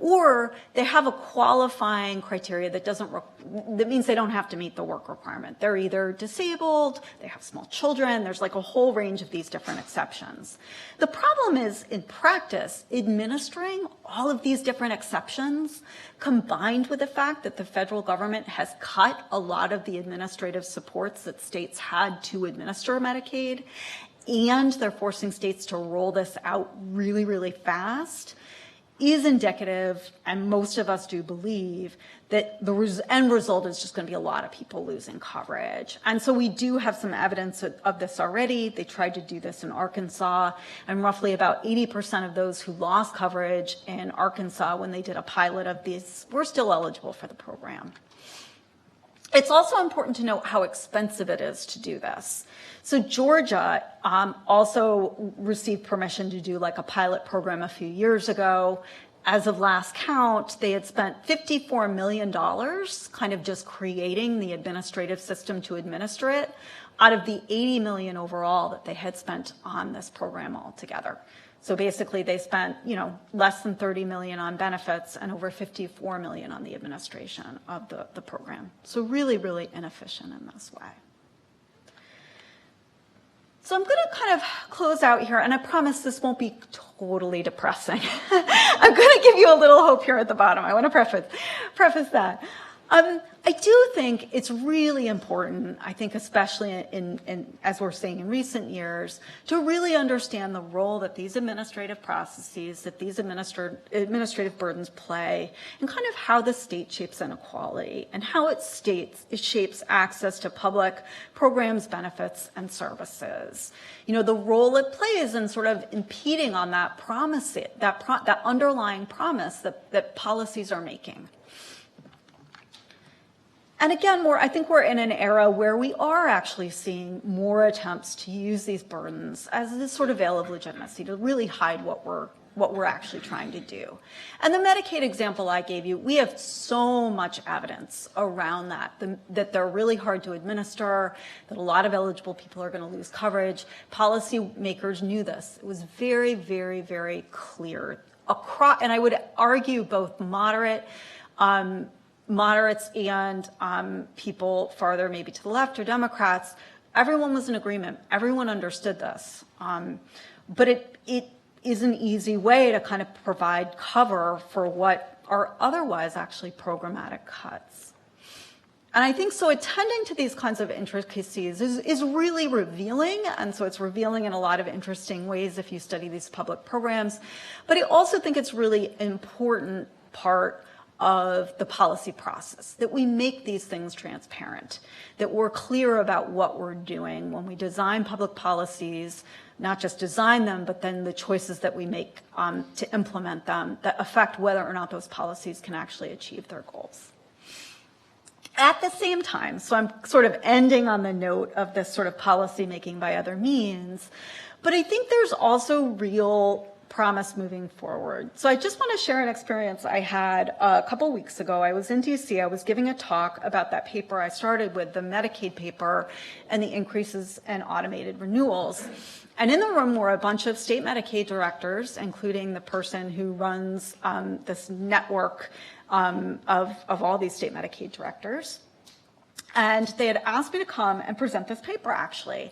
or they have a qualifying criteria that means they don't have to meet the work requirement. They're either disabled, they have small children, there's like a whole range of these different exceptions. The problem is, in practice, administering all of these different exceptions, combined with the fact that the federal government has cut a lot of the administrative supports that states had to administer Medicaid, and they're forcing states to roll this out really, really fast, is indicative, and most of us do believe, that the end result is just going to be a lot of people losing coverage. And so we do have some evidence of this already. They tried to do this in Arkansas, and roughly about 80% of those who lost coverage in Arkansas when they did a pilot of these were still eligible for the program. It's also important to note how expensive it is to do this. So Georgia also received permission to do like a pilot program a few years ago. As of last count, they had spent $54 million kind of just creating the administrative system to administer it out of the $80 million overall that they had spent on this program altogether. So basically they spent, less than $30 million on benefits and over $54 million on the administration of the program. So really, really inefficient in this way. So I'm going to kind of close out here, and I promise this won't be totally depressing. I'm going to give you a little hope here at the bottom. I want to preface that. I do think it's really important, I think especially in as we're seeing in recent years, to really understand the role that these administrative processes, that these administrative burdens play, and kind of how the state shapes inequality, and how it shapes access to public programs, benefits, and services. The role it plays in sort of impeding on that promise, that underlying promise that policies are making. And again, I think we're in an era where we are actually seeing more attempts to use these burdens as this sort of veil of legitimacy to really hide what we're actually trying to do. And the Medicaid example I gave you, we have so much evidence around that they're really hard to administer, that a lot of eligible people are going to lose coverage. Policymakers knew this. It was very, very, very clear. And I would argue both moderates and people farther maybe to the left or Democrats, everyone was in agreement. Everyone understood this. But it is an easy way to kind of provide cover for what are otherwise actually programmatic cuts. And I think so attending to these kinds of intricacies is really revealing, and so it's revealing in a lot of interesting ways if you study these public programs. But I also think it's really important part of the policy process, that we make these things transparent, that we're clear about what we're doing when we design public policies, not just design them, but then the choices that we make to implement them that affect whether or not those policies can actually achieve their goals. At the same time, so I'm sort of ending on the note of this sort of policy making by other means, but I think there's also real promise moving forward. So I just want to share an experience I had a couple weeks ago. I was in DC. I was giving a talk about that paper I started with, the Medicaid paper, and the increases in automated renewals. And in the room were a bunch of state Medicaid directors, including the person who runs this network of all these state Medicaid directors. And they had asked me to come and present this paper, actually.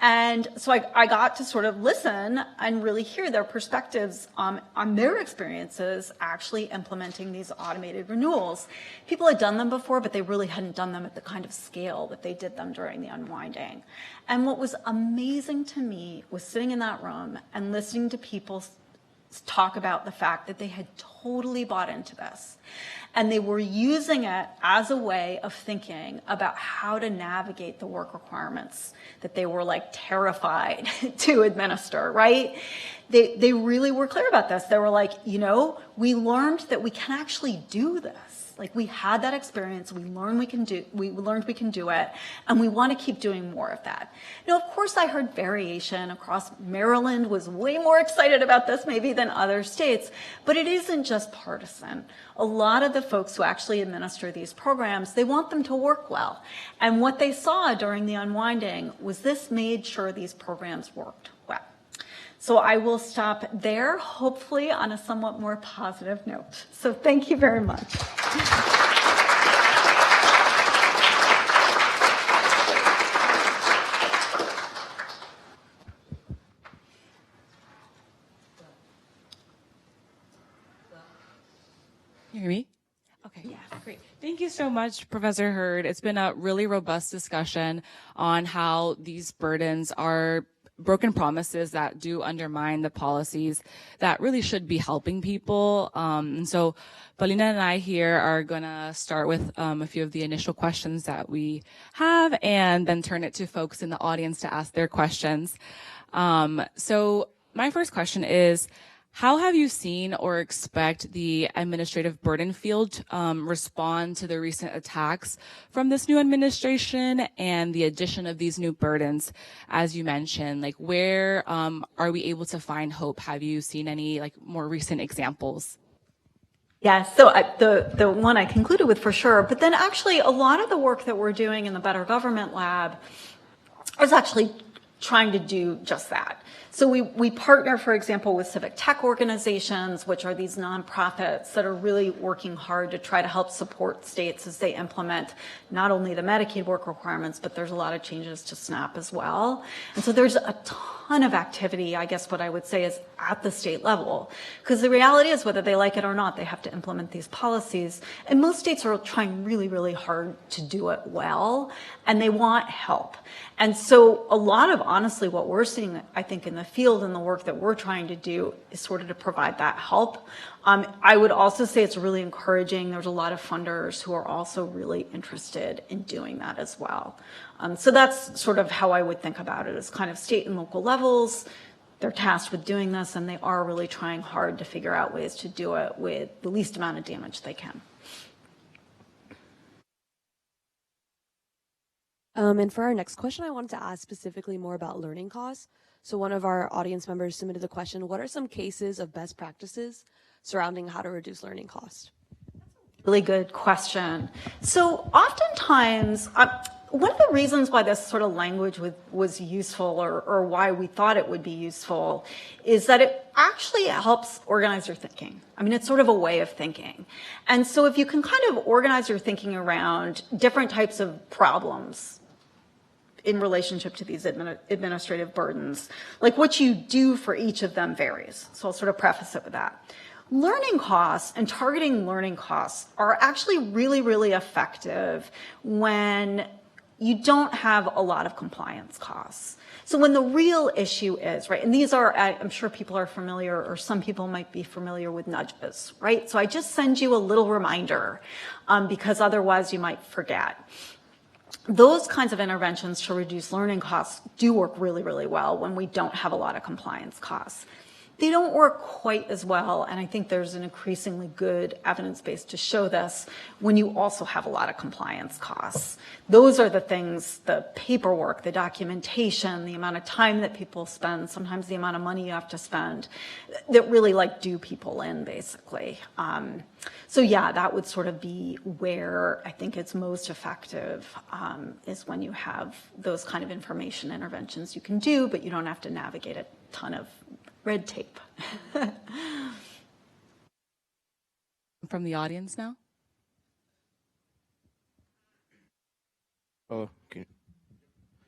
And so I got to sort of listen and really hear their perspectives on their experiences actually implementing these automated renewals. People had done them before, but they really hadn't done them at the kind of scale that they did them during the unwinding. And what was amazing to me was sitting in that room and listening to people talk about the fact that they had totally bought into this. And they were using it as a way of thinking about how to navigate the work requirements that they were like terrified to administer, right? They really were clear about this. They were like, we learned that we can actually do this. Like, we had that experience, we learned we can do it, and we want to keep doing more of that. Now, of course, I heard variation across. Maryland was way more excited about this maybe than other states, but it isn't just partisan. A lot of the folks who actually administer these programs, they want them to work well. And what they saw during the unwinding was this made sure these programs worked well. So I will stop there, hopefully on a somewhat more positive note. So thank you very much. You hear me? Okay, great. Thank you so much, Professor Herd. It's been a really robust discussion on how these burdens are broken promises that do undermine the policies that really should be helping people. And so Paulina and I here are going to start with a few of the initial questions that we have and then turn it to folks in the audience to ask their questions. So my first question is, how have you seen or expect the administrative burden field respond to the recent attacks from this new administration and the addition of these new burdens, as you mentioned? Like, where are we able to find hope? Have you seen any more recent examples? Yeah, so the one I concluded with for sure, but then actually a lot of the work that we're doing in the Better Government Lab is actually trying to do just that. So we partner, for example, with civic tech organizations, which are these nonprofits that are really working hard to try to help support states as they implement not only the Medicaid work requirements, but there's a lot of changes to SNAP as well. And so there's a ton of activity, I guess what I would say is at the state level. Because the reality is, whether they like it or not, they have to implement these policies. And most states are trying really, really hard to do it well, and they want help. And so a lot of, honestly, what we're seeing, I think, in the field and the work that we're trying to do is sort of to provide that help. I would also say it's really encouraging. There's a lot of funders who are also really interested in doing that as well. So that's sort of how I would think about it, as kind of state and local levels. They're tasked with doing this, and they are really trying hard to figure out ways to do it with the least amount of damage they can. And for our next question, I wanted to ask specifically more about learning costs. So one of our audience members submitted the question, what are some cases of best practices surrounding how to reduce learning costs? Really good question. So oftentimes, one of the reasons why this sort of language was useful, or why we thought it would be useful, is that it actually helps organize your thinking. I mean, it's sort of a way of thinking. And so if you can kind of organize your thinking around different types of problems in relationship to these administrative burdens, like what you do for each of them varies. So I'll sort of preface it with that. Learning costs and targeting learning costs are actually really, really effective when you don't have a lot of compliance costs. So when the real issue is, right, and these are, I'm sure people are familiar, or some people might be familiar with nudges, right? So I just send you a little reminder because otherwise you might forget. Those kinds of interventions to reduce learning costs do work really, really well when we don't have a lot of compliance costs. They don't work quite as well, and I think there's an increasingly good evidence base to show this, when you also have a lot of compliance costs. Those are the things, the paperwork, the documentation, the amount of time that people spend, sometimes the amount of money you have to spend, that really do people in, basically. So yeah, that would sort of be where I think it's most effective, is when you have those kind of information interventions you can do, but you don't have to navigate a ton of red tape. From the audience now? Oh, can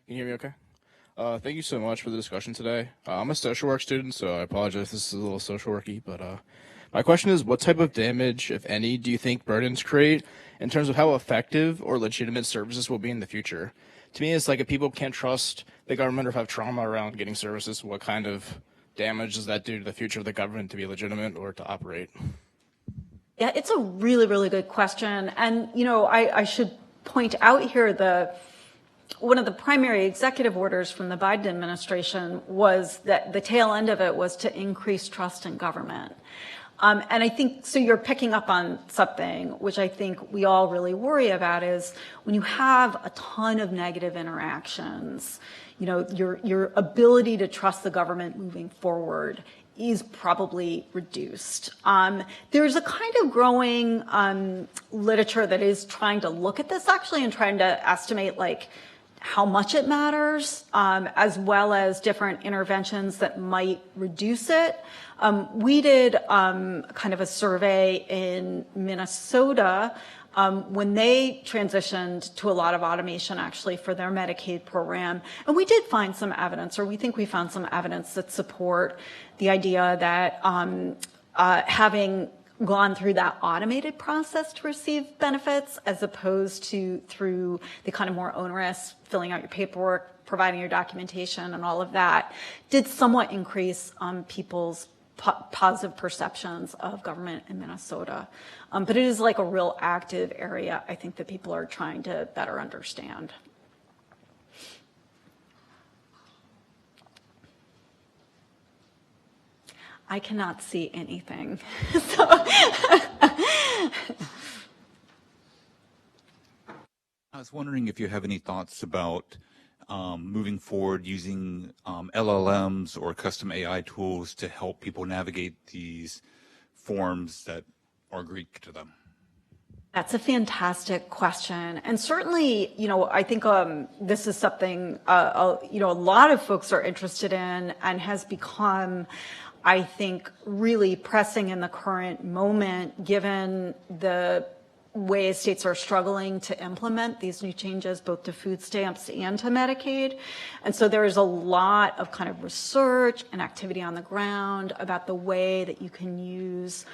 you hear me okay? Thank you so much for the discussion today. I'm a social work student, so I apologize if this is a little social worky, but my question is, what type of damage, if any, do you think burdens create in terms of how effective or legitimate services will be in the future? To me, it's like if people can't trust the government or have trauma around getting services, what kind of damage does that do to the future of the government to be legitimate or to operate? Yeah, it's a really, really good question. And, you know, I should point out here one of the primary executive orders from the Biden administration was that the tail end of it was to increase trust in government. And I think, so you're picking up on something which I think we all really worry about, is when you have a ton of negative interactions, you know, your ability to trust the government moving forward is probably reduced. There's a kind of growing literature that is trying to look at this actually and trying to estimate how much it matters, as well as different interventions that might reduce it. We did kind of a survey in Minnesota when they transitioned to a lot of automation actually for their Medicaid program. And we did find some evidence, or we think we found some evidence that support the idea that having gone through that automated process to receive benefits as opposed to through the kind of more onerous filling out your paperwork, providing your documentation and all of that did somewhat increase people's positive perceptions of government in Minnesota. But it is like a real active area, I think, that people are trying to better understand. I cannot see anything. So I was wondering if you have any thoughts about moving forward using LLMs or custom AI tools to help people navigate these forms that are Greek to them. That's a fantastic question. And certainly, I think this is something, a lot of folks are interested in and has become, I think, really pressing in the current moment, given the ways states are struggling to implement these new changes, both to food stamps and to Medicaid. And so there is a lot of kind of research and activity on the ground about the way that you can use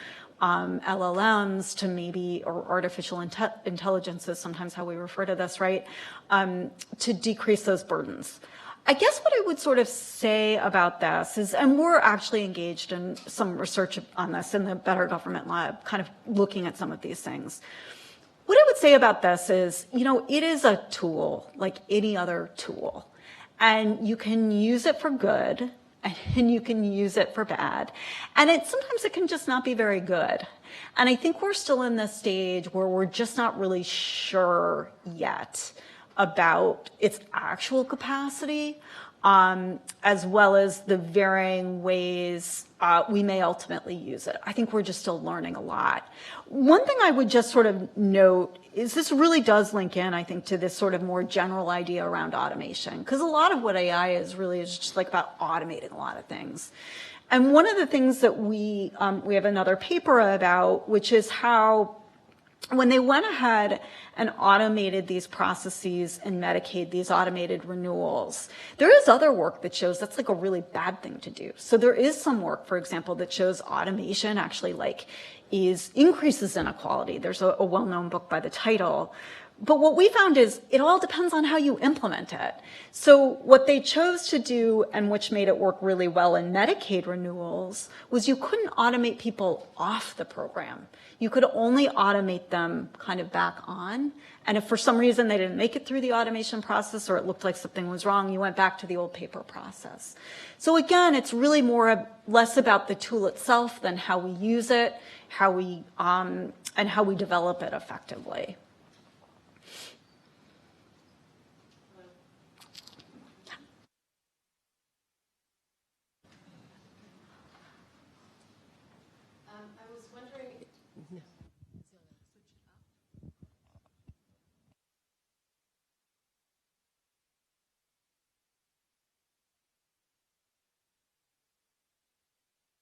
LLMs to maybe, or artificial intelligence is sometimes how we refer to this, right, to decrease those burdens. I guess what I would sort of say about this is, and we're actually engaged in some research on this in the Better Government Lab, kind of looking at some of these things. What I would say about this is, it is a tool like any other tool, and you can use it for good and you can use it for bad. And sometimes it can just not be very good. And I think we're still in this stage where we're just not really sure yet about its actual capacity, as well as the varying ways we may ultimately use it. I think we're just still learning a lot. One thing I would just sort of note is this really does link in, I think, to this sort of more general idea around automation, because a lot of what AI is really is just like about automating a lot of things. And one of the things that we have another paper about, which is how when they went ahead and automated these processes in Medicaid, these automated renewals, there is other work that shows that's like a really bad thing to do. So there is some work, for example, that shows automation actually increases inequality. There's a well-known book by the title. But what we found is it all depends on how you implement it. So what they chose to do, and which made it work really well in Medicaid renewals, was you couldn't automate people off the program. You could only automate them kind of back on. And if for some reason they didn't make it through the automation process or it looked like something was wrong, you went back to the old paper process. So again, it's really less about the tool itself than how we use it, and how we develop it effectively.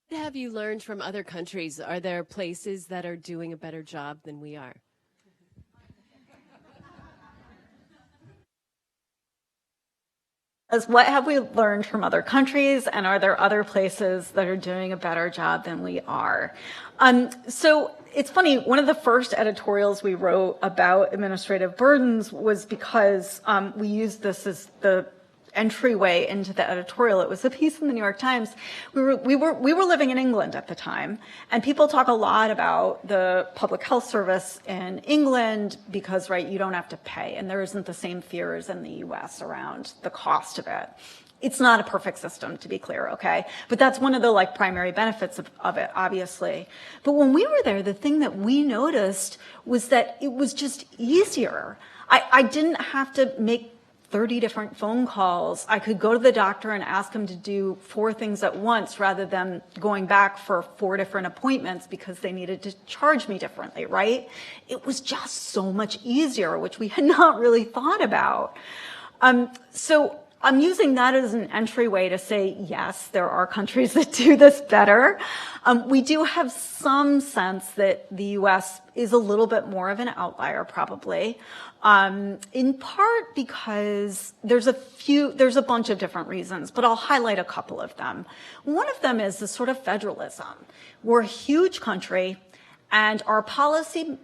What have you learned from other countries? Are there places that are doing a better job than we are? As what have we learned from other countries, and are there other places that are doing a better job than we are? So it's funny, one of the first editorials we wrote about administrative burdens was because we used this as the entryway into the editorial. It was a piece in the New York Times. We were living in England at the time, and people talk a lot about the public health service in England because, right, you don't have to pay, and there isn't the same fear as in the US around the cost of it. It's not a perfect system, to be clear, okay? But that's one of the primary benefits of it, obviously. But when we were there, the thing that we noticed was that it was just easier. I didn't have to make 30 different phone calls. I could go to the doctor and ask him to do 4 things at once rather than going back for 4 different appointments because they needed to charge me differently, right? It was just so much easier, which we had not really thought about. So I'm using that as an entryway to say, yes, there are countries that do this better. We do have some sense that the US is a little bit more of an outlier, probably, in part because there's a bunch of different reasons, but I'll highlight a couple of them. One of them is the sort of federalism. We're a huge country, and our policies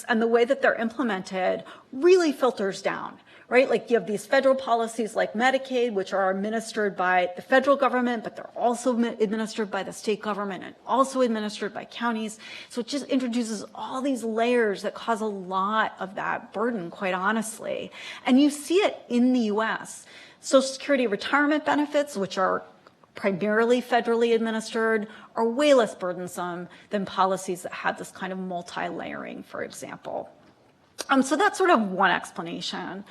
and the way that they're implemented really filters down, right? Like you have these federal policies like Medicaid, which are administered by the federal government, but they're also administered by the state government and also administered by counties. So it just introduces all these layers that cause a lot of that burden, quite honestly. And you see it in the US. Social Security retirement benefits, which are primarily federally administered, are way less burdensome than policies that had this kind of multi-layering, for example. So that's sort of one explanation.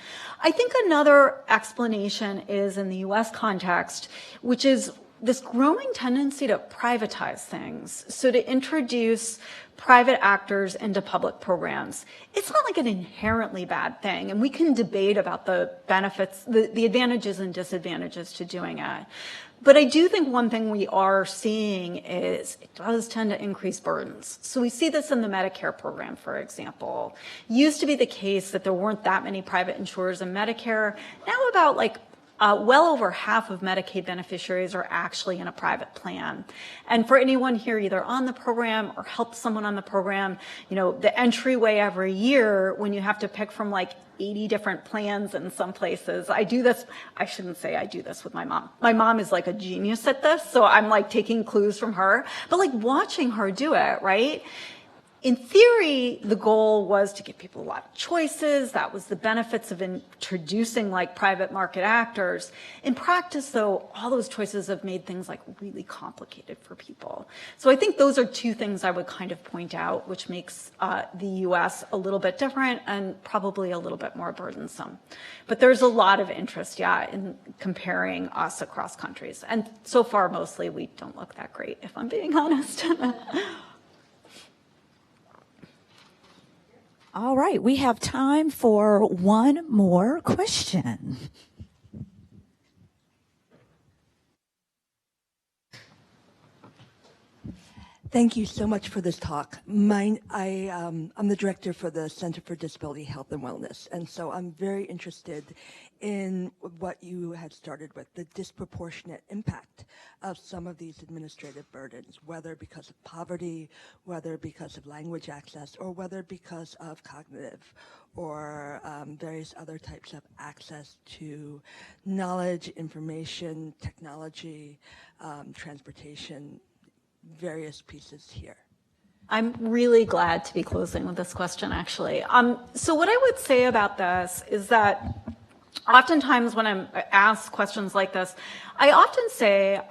I think another explanation is in the US context, which is this growing tendency to privatize things. So to introduce private actors into public programs. It's not like an inherently bad thing, and we can debate about the benefits, the advantages and disadvantages to doing it. But I do think one thing we are seeing is it does tend to increase burdens. So we see this in the Medicare program, for example. It used to be the case that there weren't that many private insurers in Medicare. Now about well over half of Medicaid beneficiaries are actually in a private plan. And for anyone here either on the program or helped someone on the program, you know, the entryway every year when you have to pick from like 80 different plans in some places. I shouldn't say I do this with my mom. My mom is like a genius at this, so I'm like taking clues from her, but like watching her do it, right? In theory, the goal was to give people a lot of choices. That was the benefits of introducing like private market actors. In practice, though, all those choices have made things like really complicated for people. So I think those are two things I would kind of point out, which makes the US a little bit different and probably a little bit more burdensome. But there's a lot of interest, yeah, in comparing us across countries. And so far, mostly, we don't look that great, if I'm being honest. All right, we have time for one more question. Thank you so much for this talk. I'm the director for the Center for Disability Health and Wellness, and so I'm very interested in what you had started with, the disproportionate impact of some of these administrative burdens, whether because of poverty, whether because of language access, or whether because of cognitive or various other types of access to knowledge, information, technology, transportation, various pieces here. I'm really glad to be closing with this question, actually. So what I would say about this is that oftentimes when I'm asked questions like this, I often say,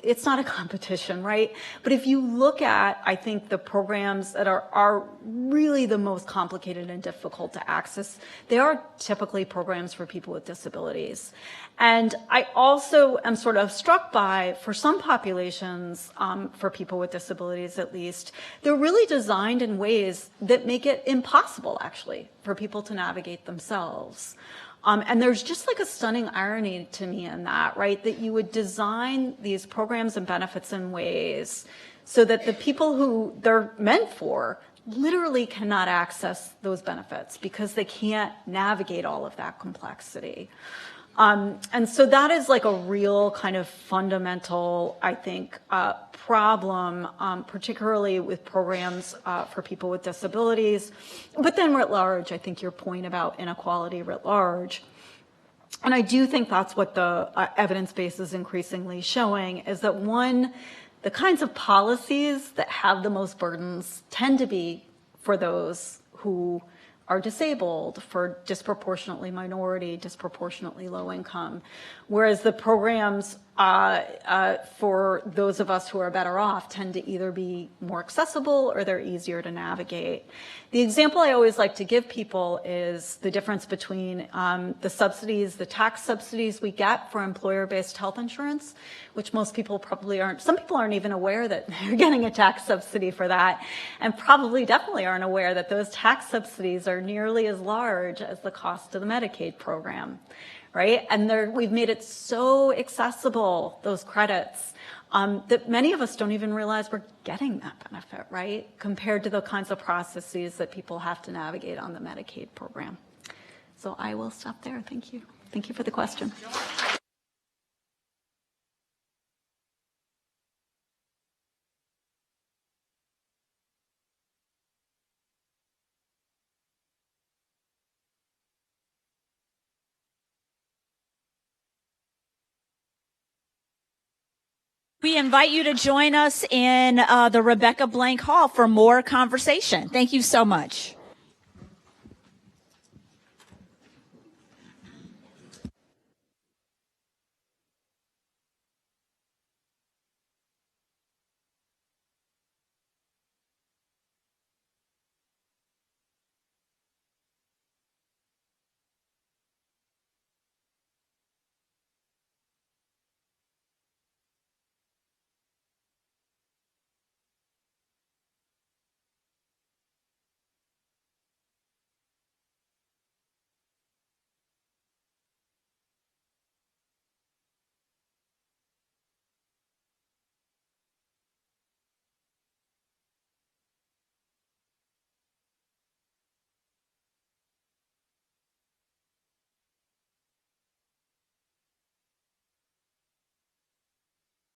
it's not a competition, right? But if you look at, I think, the programs that are really the most complicated and difficult to access, they are typically programs for people with disabilities. And I also am sort of struck by, for some populations, for people with disabilities at least, they're really designed in ways that make it impossible, actually, for people to navigate themselves. And there's just like a stunning irony to me in that, right? That you would design these programs and benefits in ways so that the people who they're meant for literally cannot access those benefits because they can't navigate all of that complexity. And so that is like a real kind of fundamental, I think, problem, particularly with programs for people with disabilities. But then writ large, I think your point about inequality writ large. And I do think that's what the evidence base is increasingly showing, is that the kinds of policies that have the most burdens tend to be for those who are disabled, for disproportionately minority, disproportionately low income, whereas the programs for those of us who are better off, tend to either be more accessible or they're easier to navigate. The example I always like to give people is the difference between the subsidies, the tax subsidies we get for employer-based health insurance, which most people probably aren't, some people aren't even aware that they're getting a tax subsidy for that, and probably definitely aren't aware that those tax subsidies are nearly as large as the cost of the Medicaid program. Right? And we've made it so accessible, those credits, that many of us don't even realize we're getting that benefit, right? Compared to the kinds of processes that people have to navigate on the Medicaid program. So I will stop there. Thank you. Thank you for the question. We invite you to join us in the Rebecca Blank Hall for more conversation. Thank you so much.